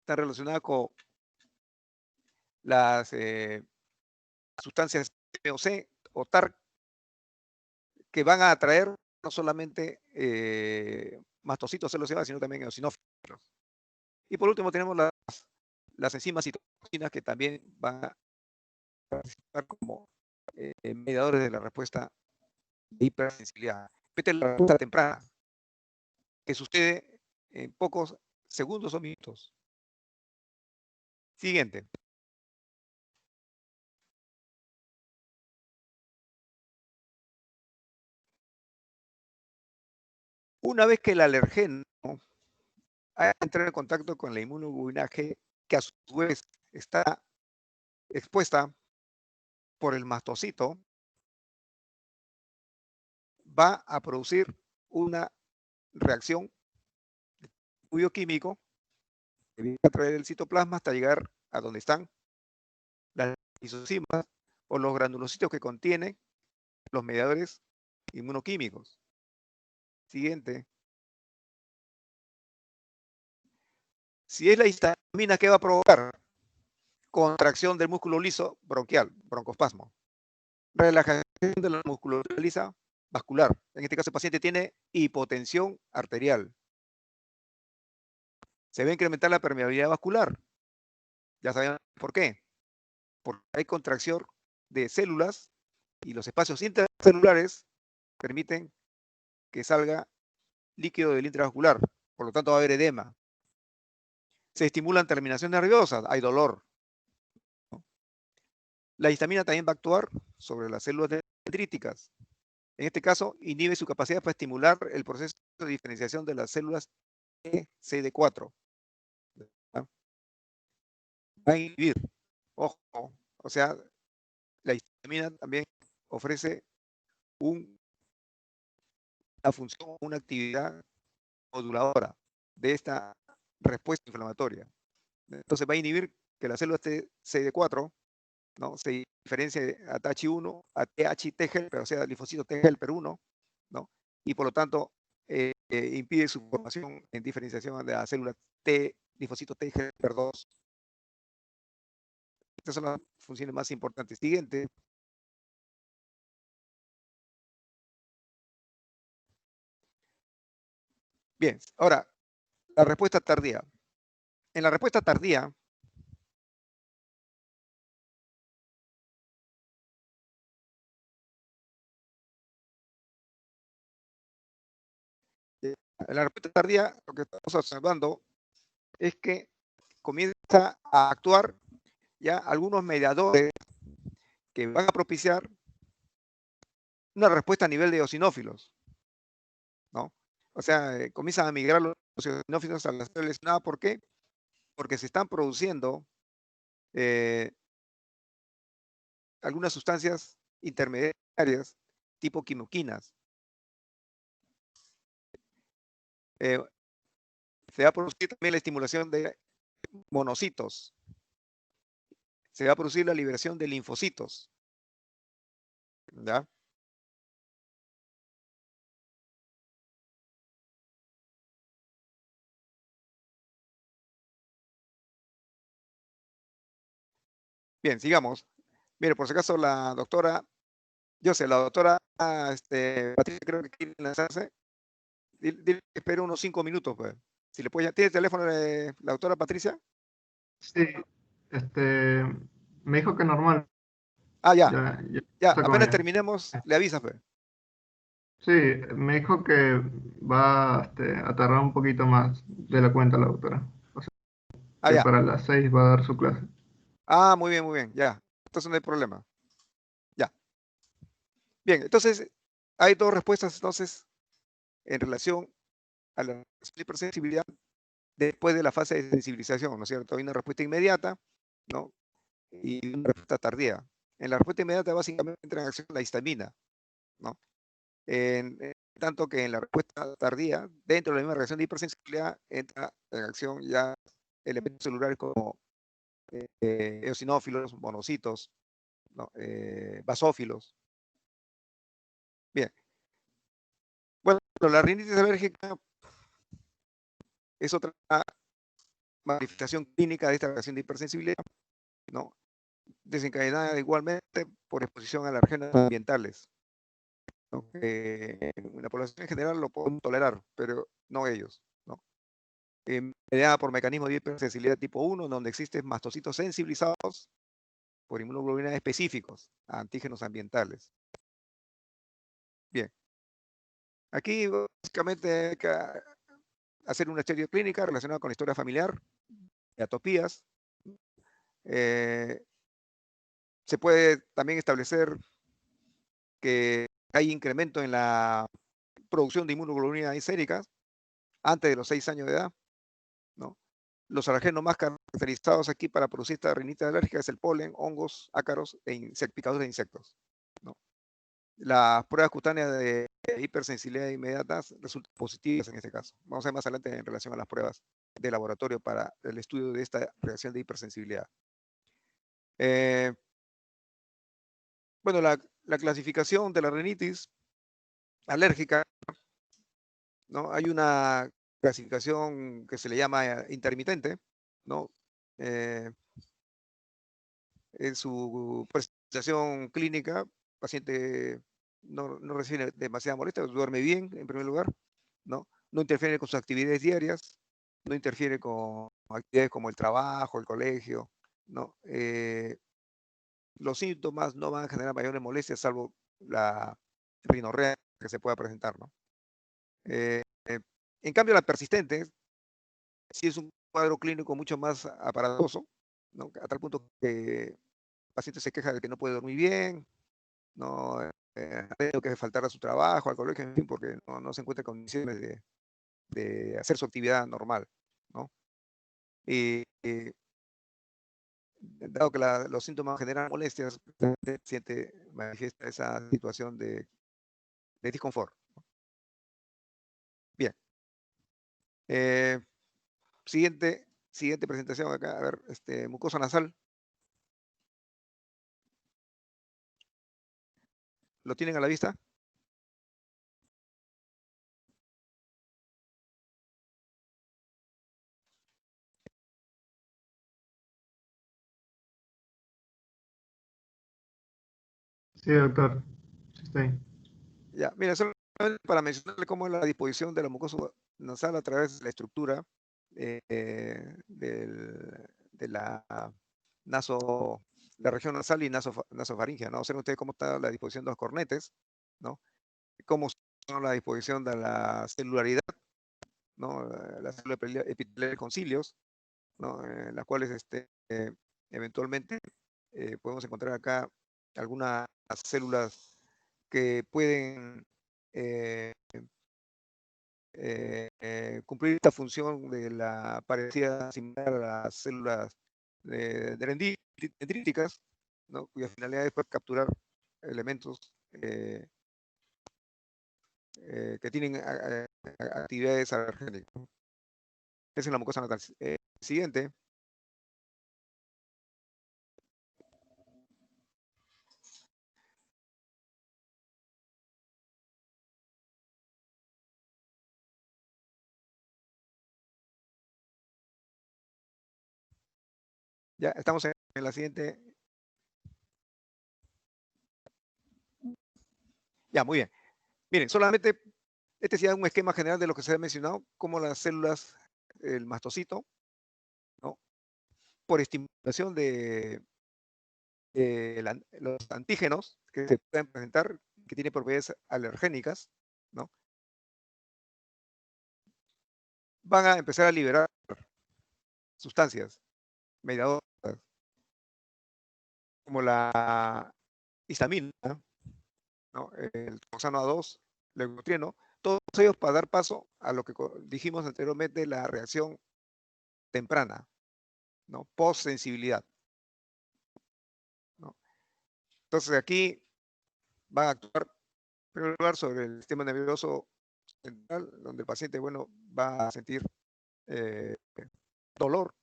están relacionadas con las sustancias MOC o TARC que van a atraer no solamente mastocitos celosebas, sino también eosinófilos. Y por último tenemos las enzimas citoquinas que también van a participar como mediadores de la respuesta de hipersensibilidad. Esta es la respuesta temprana, que sucede en pocos segundos o minutos. Siguiente. Una vez que el alergeno ha entrado en contacto con la inmunoglobulina G, que a su vez está expuesta por el mastocito, va a producir una reacción bioquímico que viene a través del citoplasma hasta llegar a donde están las lisosimas o los granulocitos que contienen los mediadores inmunoquímicos. Siguiente. Si es la histamina, ¿qué va a provocar? Contracción del músculo liso bronquial, broncoespasmo. Relajación de la musculatura lisa vascular. En este caso el paciente tiene hipotensión arterial. Se va a incrementar la permeabilidad vascular. Ya saben por qué. Porque hay contracción de células y los espacios intercelulares permiten que salga líquido del intravascular. Por lo tanto va a haber edema. Se estimulan terminaciones nerviosas, hay dolor. La histamina también va a actuar sobre las células dendríticas. En este caso, inhibe su capacidad para estimular el proceso de diferenciación de las células CD4. Va a inhibir, ojo, o sea, la histamina también ofrece una función, una actividad moduladora de esta respuesta inflamatoria. Entonces va a inhibir que las células CD4, ¿no?, se diferencie a TH1, a TH-T helper, o sea, linfocito T helper 1, ¿no? Y por lo tanto impide su formación en diferenciación de la célula T, linfocito T helper 2. Estas son las funciones más importantes. Siguiente. Bien, ahora, la respuesta tardía. En la respuesta tardía, lo que estamos observando es que comienza a actuar ya algunos mediadores que van a propiciar una respuesta a nivel de eosinófilos, ¿no? O sea, comienzan a migrar los eosinófilos a la célula lesionada. ¿Por qué? Porque se están produciendo algunas sustancias intermediarias tipo quimoquinas. Se va a producir también la estimulación de monocitos. Se va a producir la liberación de linfocitos. ¿Ya? Bien, sigamos. Mire, por si acaso la doctora, yo sé, la doctora Patricia creo que quiere lanzarse. Dile que espere unos 5 minutos, pues. Si le puede, ¿tiene el teléfono de la doctora Patricia? Sí, me dijo que normal. Ah, ya. Ya Apenas terminemos, le avisa, pues. Sí, me dijo que va a tardar un poquito más de la cuenta la doctora. O sea, que ya. para las 6 va a dar su clase. Ah, muy bien, ya. Entonces no hay problema. Ya. Bien, entonces hay dos respuestas, entonces, en relación a la hipersensibilidad después de la fase de sensibilización, ¿no es cierto? Hay una respuesta inmediata, ¿no? Y una respuesta tardía. En la respuesta inmediata básicamente entra en acción la histamina, ¿no? Tanto que en la respuesta tardía, dentro de la misma reacción de hipersensibilidad, entra en acción ya elementos celulares como eosinófilos, monocitos, ¿no? Basófilos. Bien. Bueno, la rinitis alérgica es otra manifestación clínica de esta reacción de hipersensibilidad, ¿no? Desencadenada igualmente por exposición a alergenos ambientales, ¿no? La población en general lo pueden tolerar, pero no ellos, ¿no? Mediada por mecanismos de hipersensibilidad tipo 1, donde existen mastocitos sensibilizados por inmunoglobulinas específicos a antígenos ambientales. Bien. Aquí básicamente hay que hacer una historia clínica relacionada con la historia familiar, de atopías. Se puede también establecer que hay incremento en la producción de inmunoglobulinas séricas antes de los 6 años de edad, ¿no? Los alergenos más caracterizados aquí para producir esta rinitis alérgica es el polen, hongos, ácaros e picadores de insectos, ¿no? Las pruebas cutáneas de hipersensibilidad inmediatas resultan positivas en este caso. Vamos a ver más adelante en relación a las pruebas de laboratorio para el estudio de esta reacción de hipersensibilidad. Bueno, la clasificación de la rinitis alérgica, ¿no? Hay una clasificación que se le llama intermitente, ¿no? En su presentación clínica, el paciente no recibe demasiada molestia, duerme bien en primer lugar, ¿no? No interfiere con sus actividades diarias, no interfiere con actividades como el trabajo, el colegio, ¿no? Los síntomas no van a generar mayores molestias, salvo la rinorrea que se pueda presentar, ¿no? En cambio, la persistente sí es un cuadro clínico mucho más aparatoso, ¿no? A tal punto que el paciente se queja de que no puede dormir bien, no ha tenido que faltar a su trabajo, al colegio, en fin, porque no se encuentra en condiciones de hacer su actividad normal, ¿no? Y dado que los síntomas generan molestias, el paciente manifiesta esa situación de disconfort. Bien. Siguiente presentación acá, a ver, mucosa nasal. ¿Lo tienen a la vista? Sí, doctor. Sí, está ahí. Ya, mira, solamente para mencionarle cómo es la disposición de la mucosa nasal a través de la estructura de la la región nasal y nasofaringea, ¿no? Observen ustedes cómo está la disposición de los cornetes, ¿no? Cómo son la disposición de la celularidad, ¿no? La célula epitelial con cilios, ¿no? Las cuales eventualmente podemos encontrar acá algunas células que pueden cumplir esta función de la parecida similar a las células dendríticas, ¿no? Cuya finalidad es poder capturar elementos que tienen actividades alergénicas. Esa es la mucosa nasal. Siguiente. Ya estamos en la siguiente. Ya, muy bien. Miren, solamente este sería un esquema general de lo que se ha mencionado, como las células, el mastocito, ¿no? Por estimulación de los antígenos que se pueden presentar, que tienen propiedades alergénicas, ¿no? Van a empezar a liberar sustancias mediadoras, como la histamina, ¿no? El trioxano A2, leucotrieno, todo ellos para dar paso a lo que dijimos anteriormente, la reacción temprana, ¿no? Post-sensibilidad, ¿no? Entonces aquí va a actuar, en primer lugar, sobre el sistema nervioso central, donde el paciente, bueno, va a sentir dolor,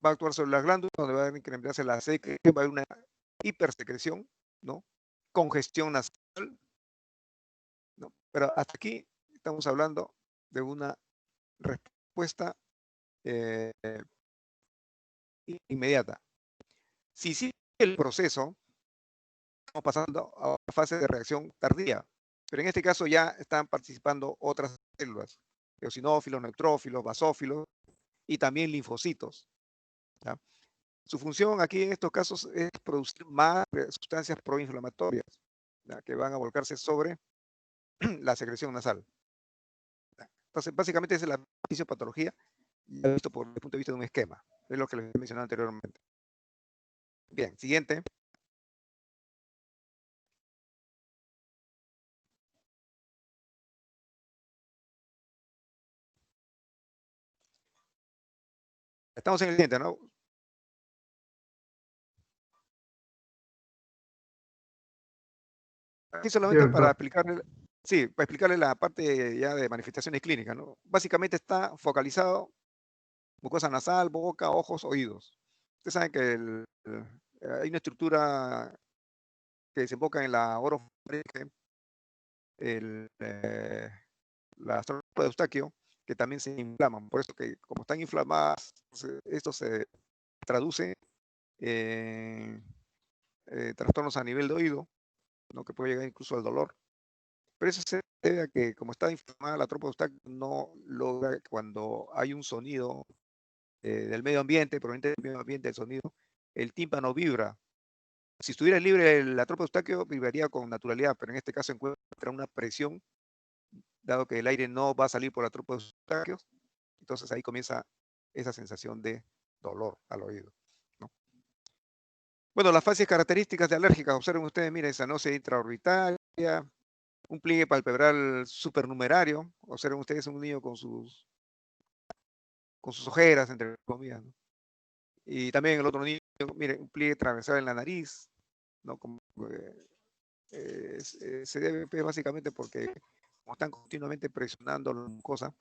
va a actuar sobre las glándulas, donde va a incrementarse la secreción, va a haber una hipersecreción, ¿no? Congestión nasal, ¿no? Pero hasta aquí estamos hablando de una respuesta inmediata. Si sigue el proceso, estamos pasando a una fase de reacción tardía, pero en este caso ya están participando otras células, eosinófilos, neutrófilos, basófilos y también linfocitos, ¿ya? Su función aquí en estos casos es producir más sustancias proinflamatorias, ¿ya? Que van a volcarse sobre la secreción nasal. ¿Ya? Entonces, básicamente esa es la fisiopatología, ya visto por el punto de vista de un esquema. Es lo que les he mencionado anteriormente. Bien, siguiente. Estamos en el siguiente, ¿no? Aquí solamente doctor. para explicarle, sí, para explicarle la parte ya de manifestaciones clínicas, ¿no? Básicamente está focalizado mucosa nasal, boca, ojos, oídos. Ustedes saben que hay una estructura que desemboca en la orofaringe, la trompa de Eustaquio, que también se inflaman. Por eso que como están inflamadas, esto se traduce en trastornos a nivel de oído, ¿no? Que puede llegar incluso al dolor. Pero eso se debe a que como está inflamada la trompa de Eustaquio, no logra cuando hay un sonido del medio ambiente, proveniente del medio ambiente, el sonido, el tímpano vibra. Si estuviera libre la trompa de Eustaquio, vibraría con naturalidad, pero en este caso encuentra una presión, dado que el aire no va a salir por la trompa de Eustaquio, entonces ahí comienza esa sensación de dolor al oído, ¿no? Bueno, las fases características de alérgicas, observen ustedes, miren, sanosis intraorbitaria, un pliegue palpebral supernumerario, observen ustedes un niño con sus ojeras, entre comillas, ¿no? Y también el otro niño, miren, un pliegue transversal en la nariz, ¿no? Como, se debe pues, básicamente porque como están continuamente presionando la mucosa,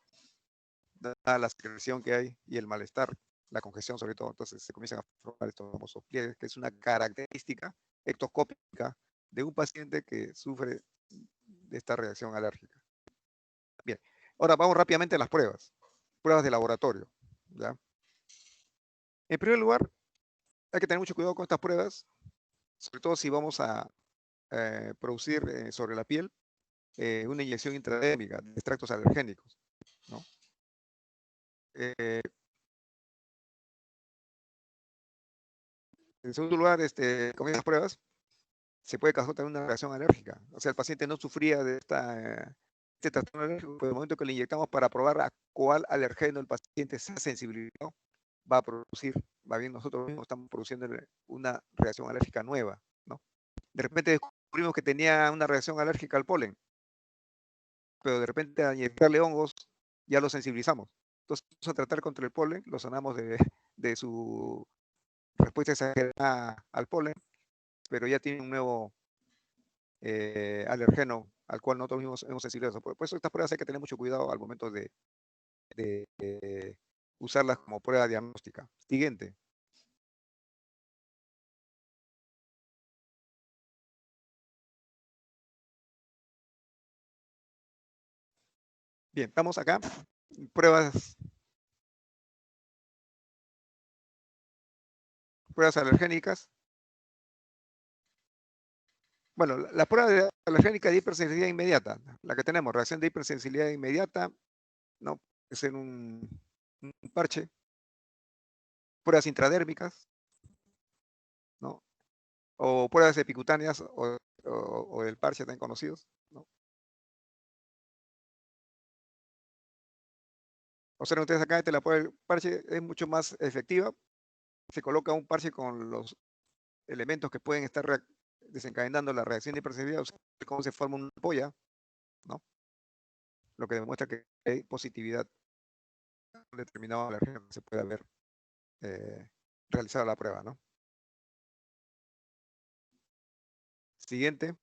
da la secreción que hay y el malestar, la congestión sobre todo, entonces se comienzan a formar estos famosos pliegues, que es una característica ectoscópica de un paciente que sufre de esta reacción alérgica. Bien, ahora vamos rápidamente a las pruebas de laboratorio, ¿ya? En primer lugar, hay que tener mucho cuidado con estas pruebas, sobre todo si vamos a producir sobre la piel una inyección intradérmica de extractos alergénicos, ¿no? En segundo lugar, con estas pruebas se puede causar también una reacción alérgica. O sea, el paciente no sufría de este trastorno alérgico, pero el momento que le inyectamos para probar a cuál alergeno el paciente se ha sensibilizado, va a producir, va bien, nosotros mismos estamos produciendo una reacción alérgica nueva, ¿no? De repente descubrimos que tenía una reacción alérgica al polen, pero de repente al inyectarle hongos ya lo sensibilizamos. Entonces vamos a tratar contra el polen, lo sanamos de su respuesta exagerada al polen, pero ya tiene un nuevo alergeno al cual nosotros mismos hemos sensibilizado. Por eso estas pruebas hay que tener mucho cuidado al momento de usarlas como prueba diagnóstica. Siguiente. Bien, estamos acá. Pruebas alergénicas. Bueno, la prueba alergénica de hipersensibilidad inmediata, la que tenemos, reacción de hipersensibilidad inmediata, ¿no? Es en un parche. Pruebas intradérmicas, ¿no? O pruebas epicutáneas o del parche tan conocidos, ¿no? Observen ustedes acá, la prueba del parche es mucho más efectiva. Se coloca un parche con los elementos que pueden estar desencadenando la reacción de hipersensibilidad, cómo se forma una ampolla, ¿no? lo que demuestra que hay positividad en determinado alergeno que se puede haber realizado la prueba, ¿no? Siguiente.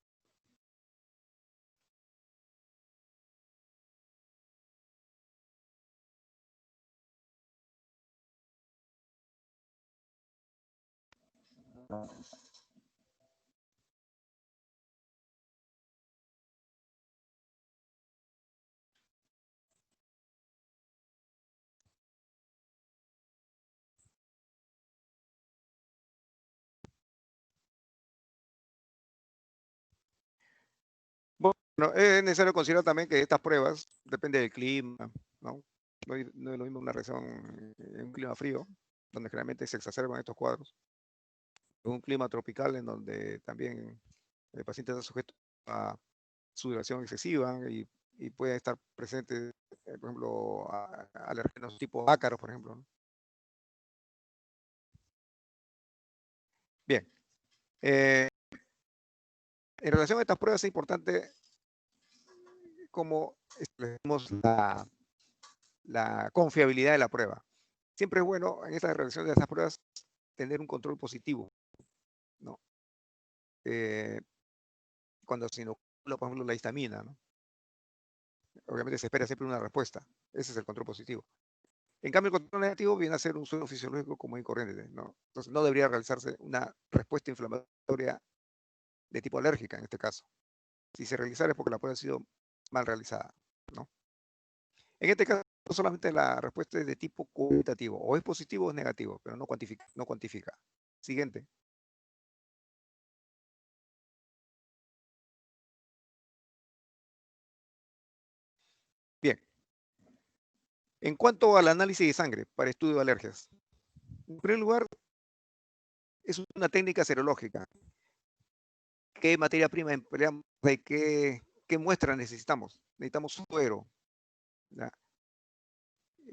Bueno, es necesario considerar también que estas pruebas depende del clima, ¿no? No es lo mismo una región en un clima frío, donde generalmente se exacerban estos cuadros, un clima tropical en donde también el paciente está sujeto a sudoración excesiva y puede estar presente, por ejemplo, alérgenos tipo ácaros, por ejemplo, ¿no? Bien. En relación a estas pruebas es importante cómo establecemos la confiabilidad de la prueba. Siempre es bueno en esta relación de estas pruebas tener un control positivo, ¿no? Cuando se inocula, por ejemplo, la histamina, ¿no? Obviamente se espera siempre una respuesta. Ese es el control positivo. En cambio, el control negativo viene a ser un suelo fisiológico común y corriente, ¿no? Entonces no debería realizarse una respuesta inflamatoria de tipo alérgica en este caso. Si se realizara es porque la prueba ha sido mal realizada, ¿no? En este caso, solamente la respuesta es de tipo cualitativo, o es positivo o es negativo, pero no cuantifica. No cuantifica. Siguiente. Bien. En cuanto al análisis de sangre para estudio de alergias, en primer lugar, es una técnica serológica. ¿Qué materia prima empleamos? ¿Qué muestra necesitamos? Necesitamos suero. ¿Ya?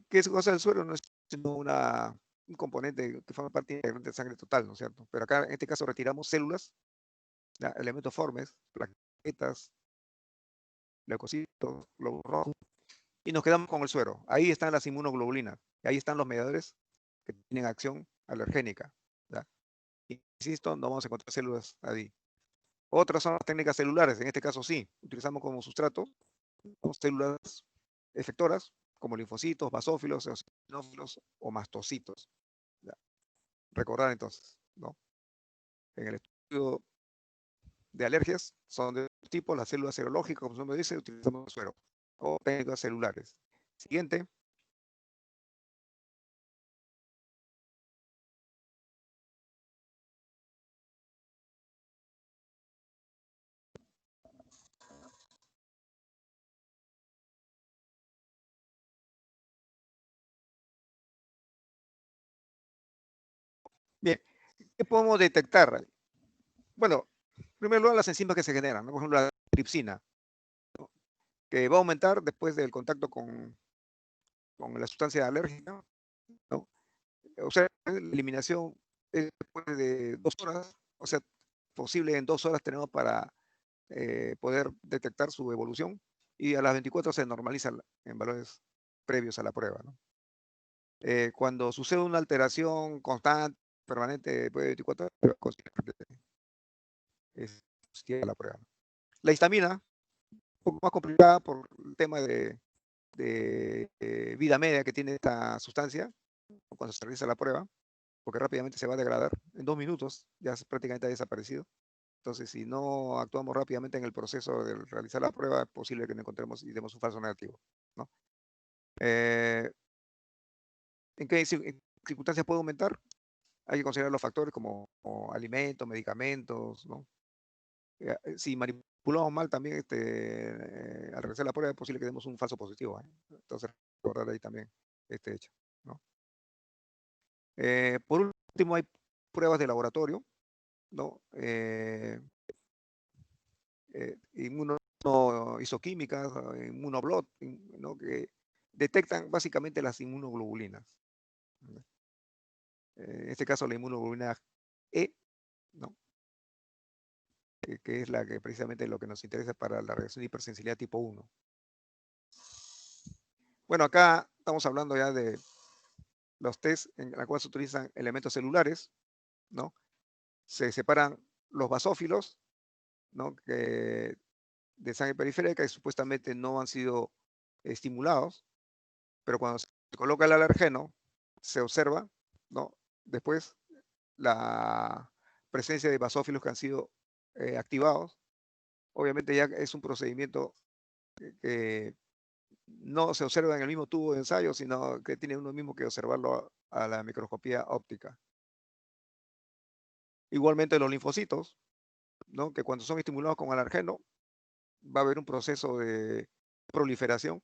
¿Qué es cosa del suero? No es sino un componente que forma parte integrante de sangre total, ¿no es cierto? Pero acá, en este caso, retiramos células, ¿ya? Elementos formes, plaquetas, leucocitos, glóbulos rojos, y nos quedamos con el suero. Ahí están las inmunoglobulinas, ahí están los mediadores que tienen acción alergénica. ¿Ya? Insisto, no vamos a encontrar células ahí. Otras son las técnicas celulares, en este caso sí, utilizamos como sustrato células efectoras, como linfocitos, basófilos, eosinófilos o mastocitos. ¿Ya? Recordar entonces, ¿no? En el estudio de alergias son de tipo las células serológicas, como su nombre dice, utilizamos suero o técnicas celulares. Siguiente. Bien, ¿qué podemos detectar? Bueno, en primer lugar, las enzimas que se generan, ¿no? Por ejemplo, la tripsina, ¿no? Que va a aumentar después del contacto con la sustancia alérgica, ¿no? O sea, la eliminación es después de 2 horas, o sea, posible en 2 horas tenemos para poder detectar su evolución y a las 24 se normaliza en valores previos a la prueba, ¿no? Cuando sucede una alteración constante, permanente, después de 24 horas, es positiva la prueba. La histamina, un poco más complicada por el tema de vida media que tiene esta sustancia cuando se realiza la prueba, porque rápidamente se va a degradar. En 2 minutos ya prácticamente ha desaparecido. Entonces, si no actuamos rápidamente en el proceso de realizar la prueba, es posible que no encontremos y demos un falso negativo, ¿no? ¿En qué circunstancias puede aumentar? Hay que considerar los factores como alimentos, medicamentos, ¿no? Si manipulamos mal también al realizar la prueba, es posible que demos un falso positivo, ¿eh? Entonces, recordar ahí también este hecho, ¿no? Por último, hay pruebas de laboratorio, ¿no? Inmunohistoquímicas, inmunoblot, ¿no? Que detectan básicamente las inmunoglobulinas. En este caso, la inmunoglobulina E, ¿no? Que es la que precisamente lo que nos interesa para la reacción de hipersensibilidad tipo 1. Bueno, acá estamos hablando ya de los test en la cual se utilizan elementos celulares, ¿no? Se separan los basófilos, ¿no? Que de sangre periférica que supuestamente no han sido estimulados, pero cuando se coloca el alergeno, se observa, ¿no? Después la presencia de basófilos que han sido activados. Obviamente ya es un procedimiento que no se observa en el mismo tubo de ensayo, sino que tiene uno mismo que observarlo a la microscopía óptica. Igualmente los linfocitos, ¿no? Que cuando son estimulados con alergeno, va a haber un proceso de proliferación,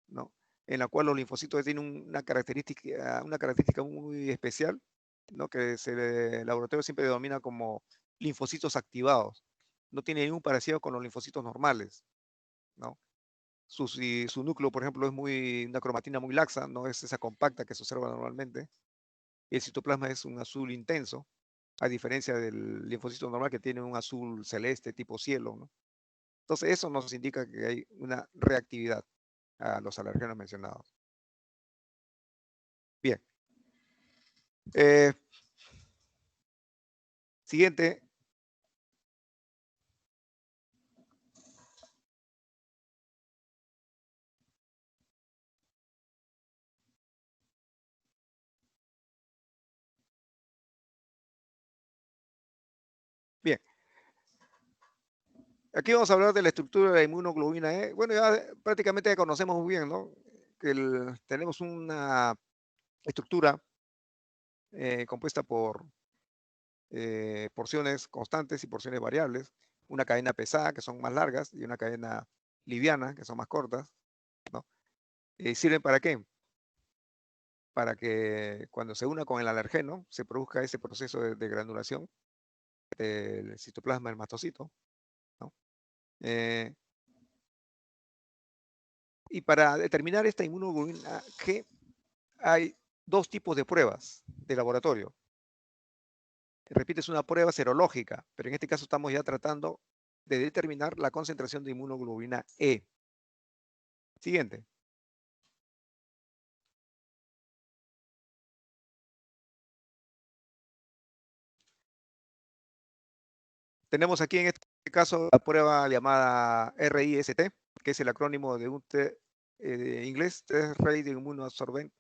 ¿no? En la cual los linfocitos tienen una característica muy especial, ¿no? Que el laboratorio siempre denomina como linfocitos activados. No tiene ningún parecido con los linfocitos normales, ¿no? Su núcleo, por ejemplo, es una cromatina muy laxa, no es esa compacta que se observa normalmente. El citoplasma es un azul intenso, a diferencia del linfocito normal que tiene un azul celeste tipo cielo, ¿no? Entonces eso nos indica que hay una reactividad a los alergenos mencionados. Bien. Siguiente. Bien. Aquí vamos a hablar de la estructura de la inmunoglobulina E. Bueno, ya prácticamente ya conocemos muy bien, ¿no? Que tenemos una estructura compuesta por porciones constantes y porciones variables, una cadena pesada, que son más largas, y una cadena liviana, que son más cortas, ¿no? ¿Sirven para qué? Para que cuando se una con el alergeno se produzca ese proceso de granulación del citoplasma del mastocito, ¿no? Y para determinar esta inmunoglobulina G hay dos tipos de pruebas de laboratorio. Repite, es una prueba serológica, pero en este caso estamos ya tratando de determinar la concentración de inmunoglobulina E. Siguiente. Tenemos aquí en este caso la prueba llamada RIST, que es el acrónimo de un inglés, Test Rate de Inmunoabsorbente,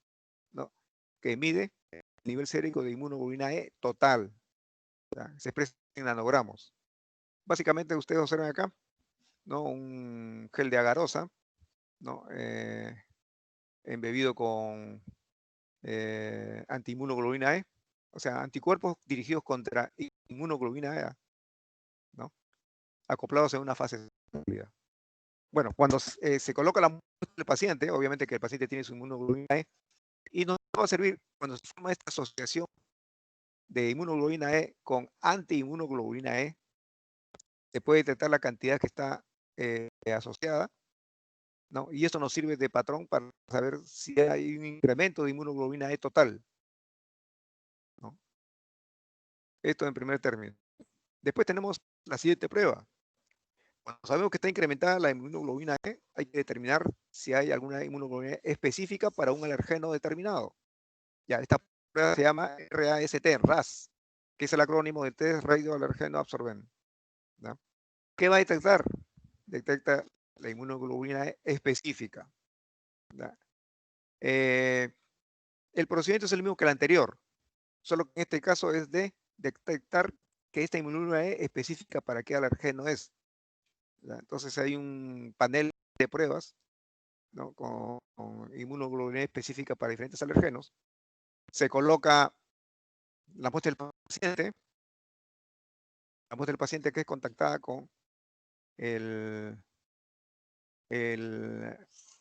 ¿no? Que mide el nivel sérico de inmunoglobulina E total. Se expresa en nanogramos. Básicamente ustedes observan acá, ¿no? Un gel de agarosa, ¿no? Embebido con antiinmunoglobulina E, o sea, anticuerpos dirigidos contra inmunoglobulina E, ¿no? Acoplados en una fase sólida. Bueno, cuando se coloca la muestra del paciente, obviamente que el paciente tiene su inmunoglobulina E, y nos va a servir cuando se forma esta asociación de inmunoglobulina E con antiinmunoglobulina E, se puede detectar la cantidad que está asociada, ¿no? Y esto nos sirve de patrón para saber si hay un incremento de inmunoglobulina E total, ¿no? Esto en primer término. Después tenemos la siguiente prueba. Cuando sabemos que está incrementada la inmunoglobulina E, hay que determinar si hay alguna inmunoglobulina E específica para un alergeno determinado. Ya, esta prueba se llama RAST, que es el acrónimo de Test Radioalergeno Absorbente, ¿no? ¿Qué va a detectar? Detecta la inmunoglobulina E específica, ¿no? El procedimiento es el mismo que el anterior, solo que en este caso es de detectar que esta inmunoglobulina E específica para qué alergeno es, ¿no? Entonces hay un panel de pruebas, ¿no? con inmunoglobulina E específica para diferentes alergenos. Se coloca la muestra del paciente, que es contactada con el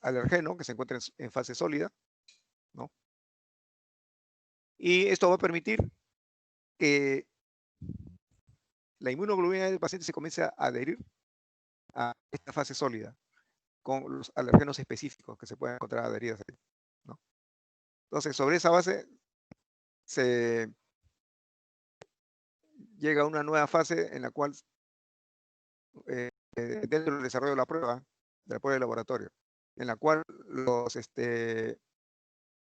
alergeno que se encuentra en fase sólida, ¿no? Y esto va a permitir que la inmunoglobulina del paciente se comience a adherir a esta fase sólida con los alergenos específicos que se pueden encontrar adheridos ahí, ¿no? Entonces, sobre esa base se llega a una nueva fase en la cual, dentro del desarrollo de la prueba de laboratorio, en la cual los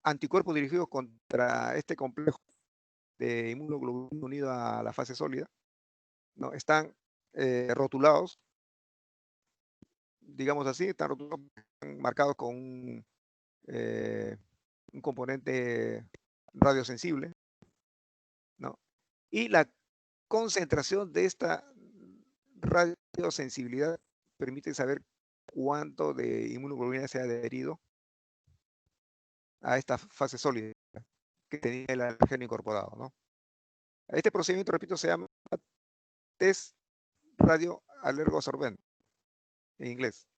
anticuerpos dirigidos contra este complejo de inmunoglobulina unido a la fase sólida, ¿no? Están rotulados, digamos así, están rotulados, están marcados con un componente radiosensible, ¿no? Y la concentración de esta radiosensibilidad permite saber cuánto de inmunoglobulina se ha adherido a esta fase sólida que tenía el alergeno incorporado, ¿no? Este procedimiento, repito, se llama test radioalergosorbente en inglés,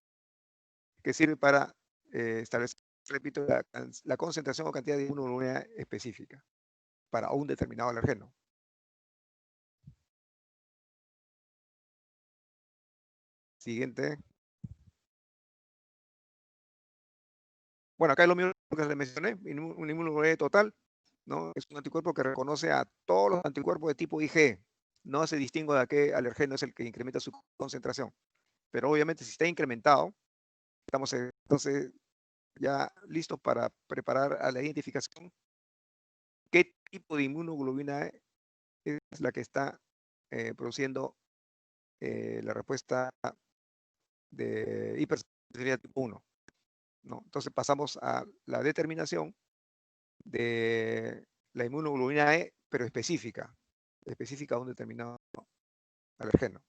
que sirve para establecer, repito, la concentración o cantidad de inmunoglobulina específica para un determinado alergeno. Siguiente. Bueno, acá es lo mismo que les mencioné, un inmunoglobulina total, ¿no? Es un anticuerpo que reconoce a todos los anticuerpos de tipo IG. No se distingue de qué alergeno es el que incrementa su concentración. Pero obviamente si está incrementado, estamos entonces ya listos para preparar a la identificación qué tipo de inmunoglobulina es la que está produciendo la respuesta de hipersensibilidad tipo 1, ¿no? Entonces pasamos a la determinación de la inmunoglobulina E, pero específica a un determinado alergeno,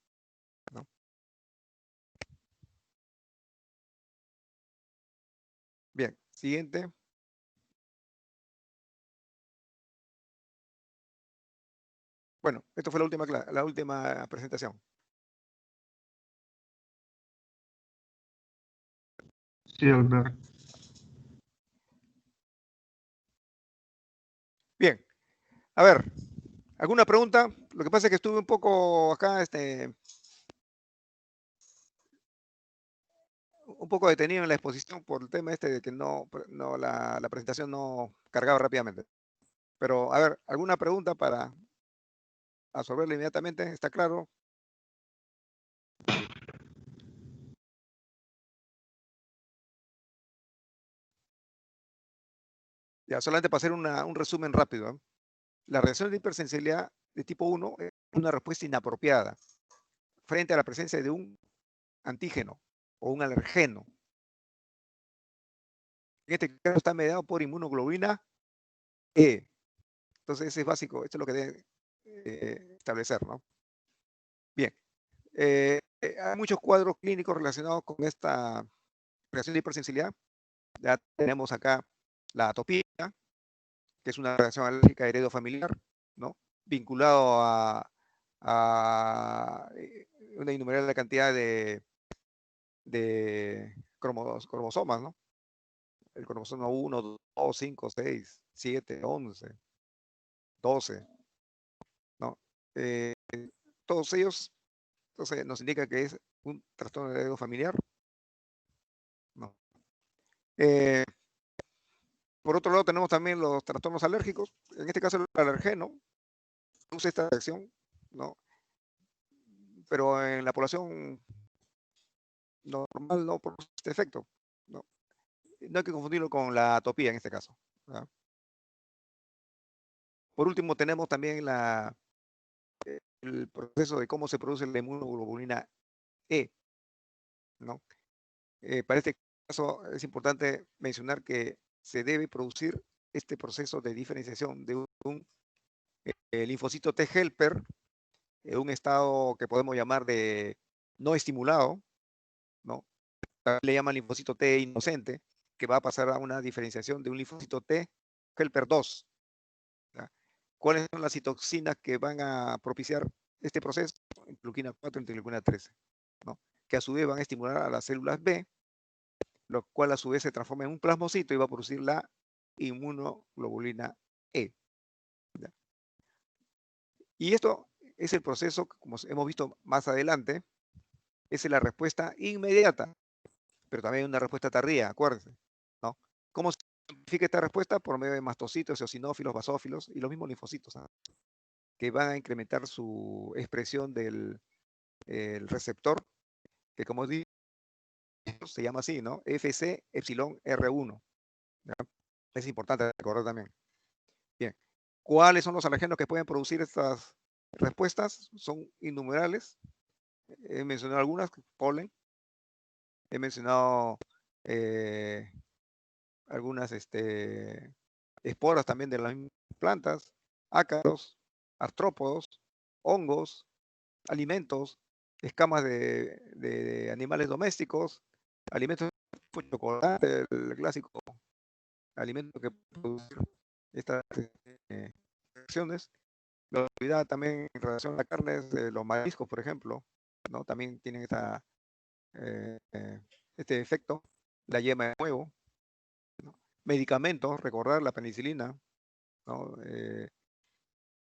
¿no? Bien, siguiente. Bueno, esto fue la última presentación. Sí, doctor. Bien, a ver, ¿alguna pregunta? Lo que pasa es que estuve un poco acá, un poco detenido en la exposición por el tema de que la presentación no cargaba rápidamente. Pero, a ver, ¿alguna pregunta para absorberla inmediatamente? ¿Está claro? Ya, solamente para hacer un resumen rápido, ¿eh? La reacción de hipersensibilidad de tipo 1 es una respuesta inapropiada frente a la presencia de un antígeno o un alergeno. En este caso está mediado por inmunoglobulina E. Entonces, ese es básico, esto es lo que debe establecer, ¿no? Bien. Hay muchos cuadros clínicos relacionados con esta reacción de hipersensibilidad. Ya tenemos acá la atopía, que es una reacción alérgica heredofamiliar, ¿no? Vinculado a una innumerable cantidad de cromosomas, ¿no? El cromosoma 1, 2, 5, 6, 7, 11, 12, ¿no? Todos ellos entonces, nos indica que es un trastorno heredofamiliar, ¿no? Por otro lado, tenemos también los trastornos alérgicos. En este caso, el alergeno produce esta reacción, ¿no? Pero en la población normal no produce este efecto, ¿no? No hay que confundirlo con la atopía en este caso, ¿verdad? Por último, tenemos también el proceso de cómo se produce la inmunoglobulina E, ¿no? Para este caso es importante mencionar que se debe producir este proceso de diferenciación de un linfocito T helper, un estado que podemos llamar de no estimulado, ¿no? También le llaman linfocito T inocente, que va a pasar a una diferenciación de un linfocito T helper 2. ¿Ya? ¿Cuáles son las citoxinas que van a propiciar este proceso? Interleuquina 4, interleuquina 13, ¿no? Que a su vez van a estimular a las células B, lo cual a su vez se transforma en un plasmocito y va a producir la inmunoglobulina E. ¿Ya? Y esto es el proceso, como hemos visto más adelante, es la respuesta inmediata, pero también una respuesta tardía, acuérdense, ¿no? ¿Cómo se identifica esta respuesta? Por medio de mastocitos, eosinófilos, basófilos y los mismos linfocitos, ¿no? Que van a incrementar su expresión del receptor, que como digo, se llama así, ¿no? FC epsilon R1. ¿ya? Es importante recordar también. Bien. ¿Cuáles son los alergenos que pueden producir estas respuestas? Son innumerables. He mencionado algunas, polen. He mencionado algunas esporas también de las mismas plantas, ácaros, artrópodos, hongos, alimentos, escamas de animales domésticos, alimentos tipo chocolate, el clásico alimento que produce estas reacciones. La actividad también en relación a la carne, los mariscos, por ejemplo, ¿no? También tienen este efecto, la yema de huevo, ¿no? Medicamentos, recordar la penicilina, ¿no?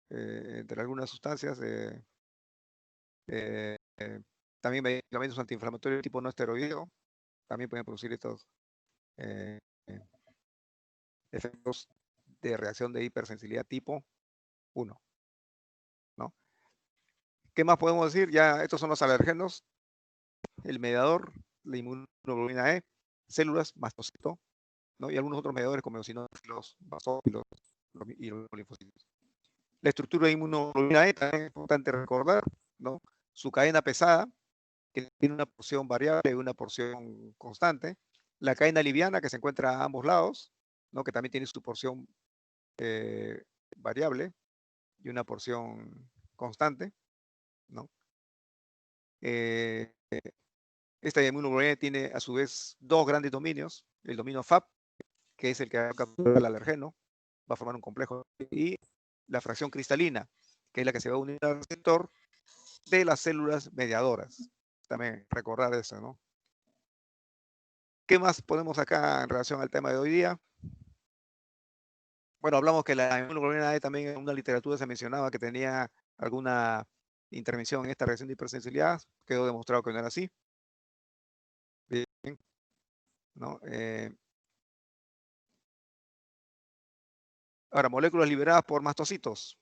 Entre algunas sustancias, también medicamentos antiinflamatorios tipo no esteroideo, también pueden producir estos eh, eh, efectos de reacción de hipersensibilidad tipo 1, ¿no? ¿Qué más podemos decir? Ya estos son los alergenos, el mediador, la inmunoglobulina E, células, mastocito, ¿no? Y algunos otros mediadores como eosinófilos, basófilos y los linfocitos. La estructura de inmunoglobulina E también es importante recordar, ¿no? Su cadena pesada, que tiene una porción variable y una porción constante. La cadena liviana, que se encuentra a ambos lados, ¿no? Que también tiene su porción variable y una porción constante, ¿no? Esta inmunoglobulina tiene a su vez dos grandes dominios, el dominio FAP, que es el que captura el alergeno, va a formar un complejo, y la fracción cristalina, que es la que se va a unir al receptor de las células mediadoras. También recordar eso, ¿no? ¿Qué más ponemos acá en relación al tema de hoy día? Bueno, hablamos que la inmunoglobulina E también en una literatura se mencionaba que tenía alguna intervención en esta reacción de hipersensibilidad. Quedó demostrado que no era así. Bien, ¿no? Ahora, moléculas liberadas por mastocitos.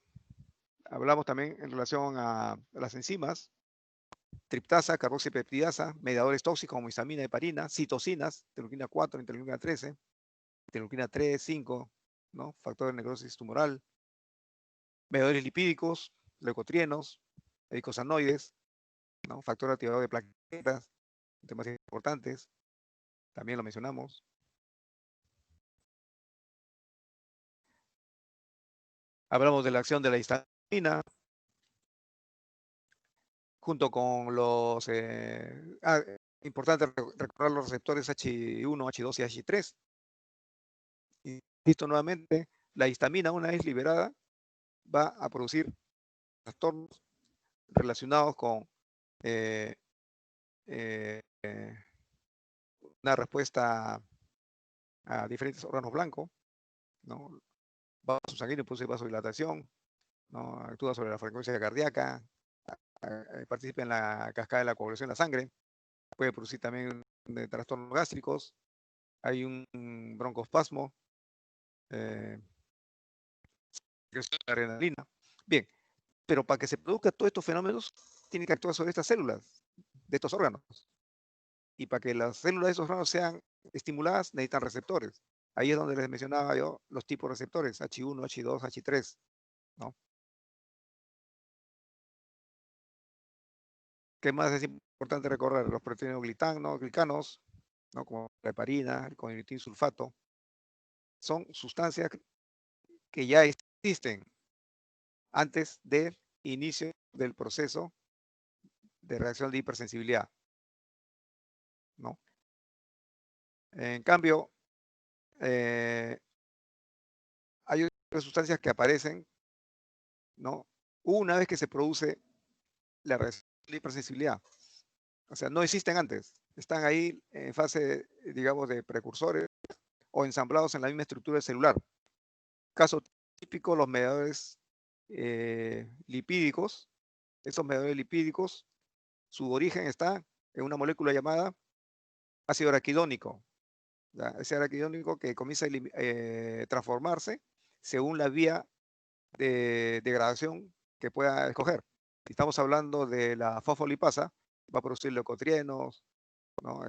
Hablamos también en relación a las enzimas, triptasa, carboxipeptidasa, mediadores tóxicos como histamina y heparina, citocinas, interleuquina 4, interleuquina 13, interleuquina 3, 5, ¿no? Factor de necrosis tumoral, mediadores lipídicos, leucotrienos, eicosanoides, ¿no? Factor activador de plaquetas, temas importantes, también lo mencionamos. Hablamos de la acción de la histamina, junto con los... importante recordar los receptores H1, H2 y H3. Y listo nuevamente, la histamina, una vez liberada, va a producir trastornos relacionados con una respuesta a diferentes órganos blancos, ¿no? Vaso sanguíneo produce vasodilatación, ¿no? Actúa sobre la frecuencia cardíaca, participa en la cascada de la coagulación de la sangre, puede producir también trastornos gástricos, hay un broncoespasmo, adrenalina. Bien, pero para que se produzca todos estos fenómenos, tiene que actuar sobre estas células de estos órganos. Y para que las células de esos órganos sean estimuladas, necesitan receptores. Ahí es donde les mencionaba yo los tipos de receptores, H1, H2, H3, ¿no? ¿Qué más es importante recordar? Los proteínos glicanos, ¿no? Como la heparina, el conectin sulfato, son sustancias que ya existen antes del inicio del proceso de reacción de hipersensibilidad, ¿no? En cambio, hay otras sustancias que aparecen, ¿no? Una vez que se produce la reacción de hipersensibilidad. O sea, no existen antes. Están ahí en fase, digamos, de precursores o ensamblados en la misma estructura celular. Caso típico, los mediadores lipídicos. Esos mediadores lipídicos, su origen está en una molécula llamada ácido araquidónico. ¿Ya? Ese araquidónico que comienza a transformarse según la vía de degradación que pueda escoger. Si estamos hablando de la fosfolipasa, va a producir leucotrienos, ¿no?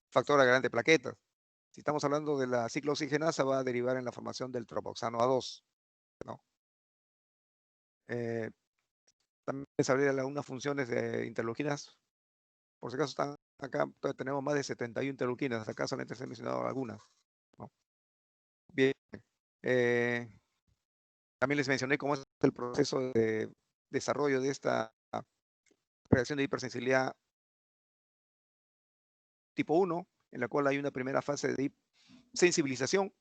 Factor agregante de plaquetas. Si estamos hablando de la ciclooxigenasa, va a derivar en la formación del tropoxano A2, ¿no? También les hablé de algunas funciones de interleuquinas. Por si acaso están acá, tenemos más de 71 interleuquinas. Acá solamente se han mencionado algunas, ¿no? Bien. También les mencioné cómo es el proceso de desarrollo de esta reacción de hipersensibilidad tipo 1, en la cual hay una primera fase de sensibilización,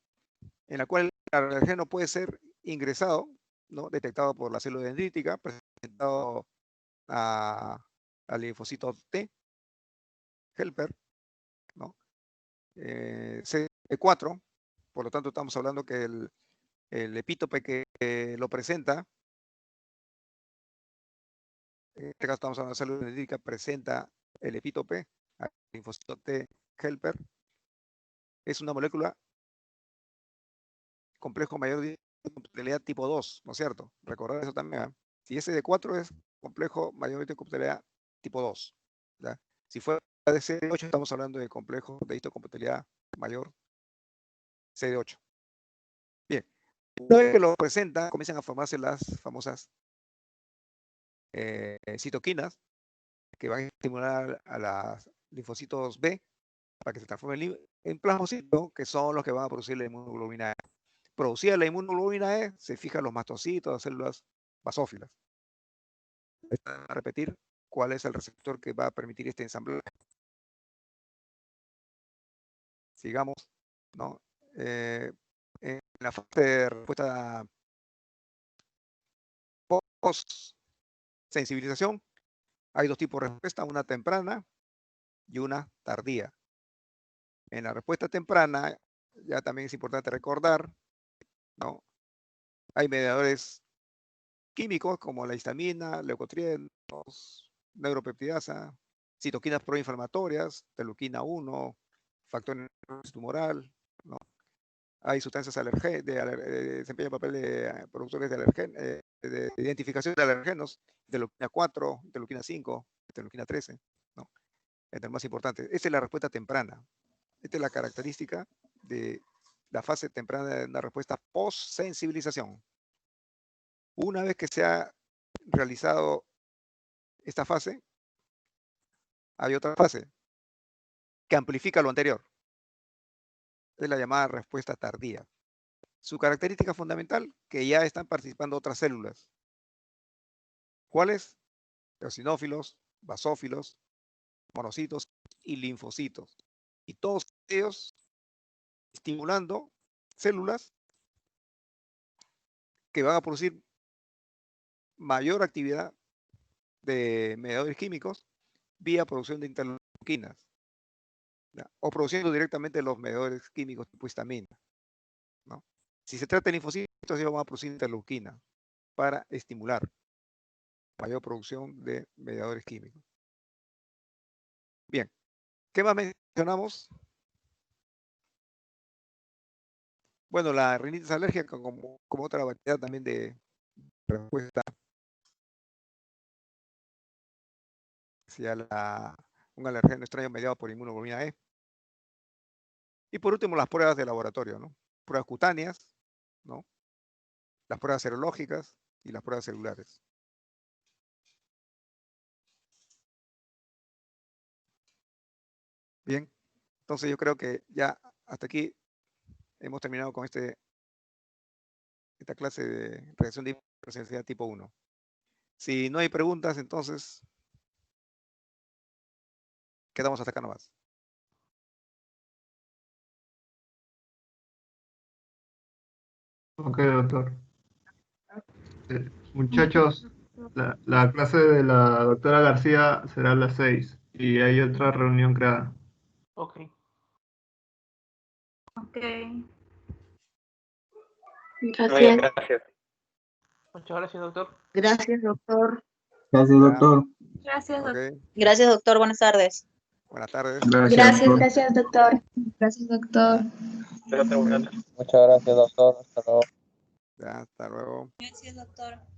en la cual el alergeno puede ser ingresado, ¿no? Detectado por la célula dendrítica, presentado al linfocito T, helper, ¿no? CD4, por lo tanto estamos hablando que el epítope que lo presenta, en este caso estamos hablando de la célula dendrítica, presenta el epítope al linfocito T helper, es una molécula complejo mayor de compatibilidad tipo 2, ¿no es cierto? Recordar eso también, ¿eh? Si ese de 4 es complejo mayor de compatibilidad tipo 2, ¿ya? Si fuera de CD8, estamos hablando de complejo de histocompatibilidad mayor CD8. Bien, una vez que lo presentan, comienzan a formarse las famosas citoquinas que van a estimular a los linfocitos B para que se transformen en plasmocitos, que son los que van a producir la inmunoglobulina E. Producida la inmunoglobulina E, se fijan los mastocitos, las células basófilas. A repetir cuál es el receptor que va a permitir este ensamblaje. Sigamos, ¿no? En la fase de respuesta post-sensibilización, hay dos tipos de respuesta, una temprana y una tardía. En la respuesta temprana, ya también es importante recordar, ¿no? Hay mediadores químicos como la histamina, leucotrienos, neuropeptidasa, citoquinas proinflamatorias, interleuquina 1, factor tumoral, ¿no? Hay sustancias desempeñan papel de productores de identificación de alergenos, interleuquina 4, interleuquina 5, interleuquina 13, ¿no? Entre más importante. Esta es la respuesta temprana. Esta es la característica de la fase temprana de una respuesta post-sensibilización. Una vez que se ha realizado esta fase, hay otra fase que amplifica lo anterior. Es la llamada respuesta tardía. Su característica fundamental, que ya están participando otras células. ¿Cuáles? Eosinófilos, basófilos, monocitos y linfocitos. Y todos ellos estimulando células que van a producir mayor actividad de mediadores químicos vía producción de interleuquinas, ¿ya? O produciendo directamente los mediadores químicos tipo histamina, ¿no? Si se trata de linfocitos, ellos van a producir interleuquina para estimular mayor producción de mediadores químicos. Bien, ¿qué más mencionamos? Bueno, la rinitis alérgica como otra variedad también de respuesta hacia un alergeno extraño mediado por inmunoglobulina E. Y por último, las pruebas de laboratorio, ¿no? Pruebas cutáneas, ¿no? Las pruebas serológicas y las pruebas celulares. Bien, entonces yo creo que ya hasta aquí hemos terminado con esta clase de reacción de hipersensibilidad tipo 1. Si no hay preguntas, entonces quedamos hasta acá nomás. Ok, doctor. Muchachos, la clase de la doctora García será a las 6 y hay otra reunión creada. Ok. Ok. Gracias. Gracias. Muchas gracias, doctor. Gracias, doctor. Gracias, Ya, doctor. Gracias, ok. Gracias, doctor. Buenas tardes. Buenas tardes. Gracias, doctor. Gracias, doctor. Gracias, doctor. Espero terminar. Muchas gracias, doctor. Hasta luego. Ya, hasta luego. Gracias, doctor.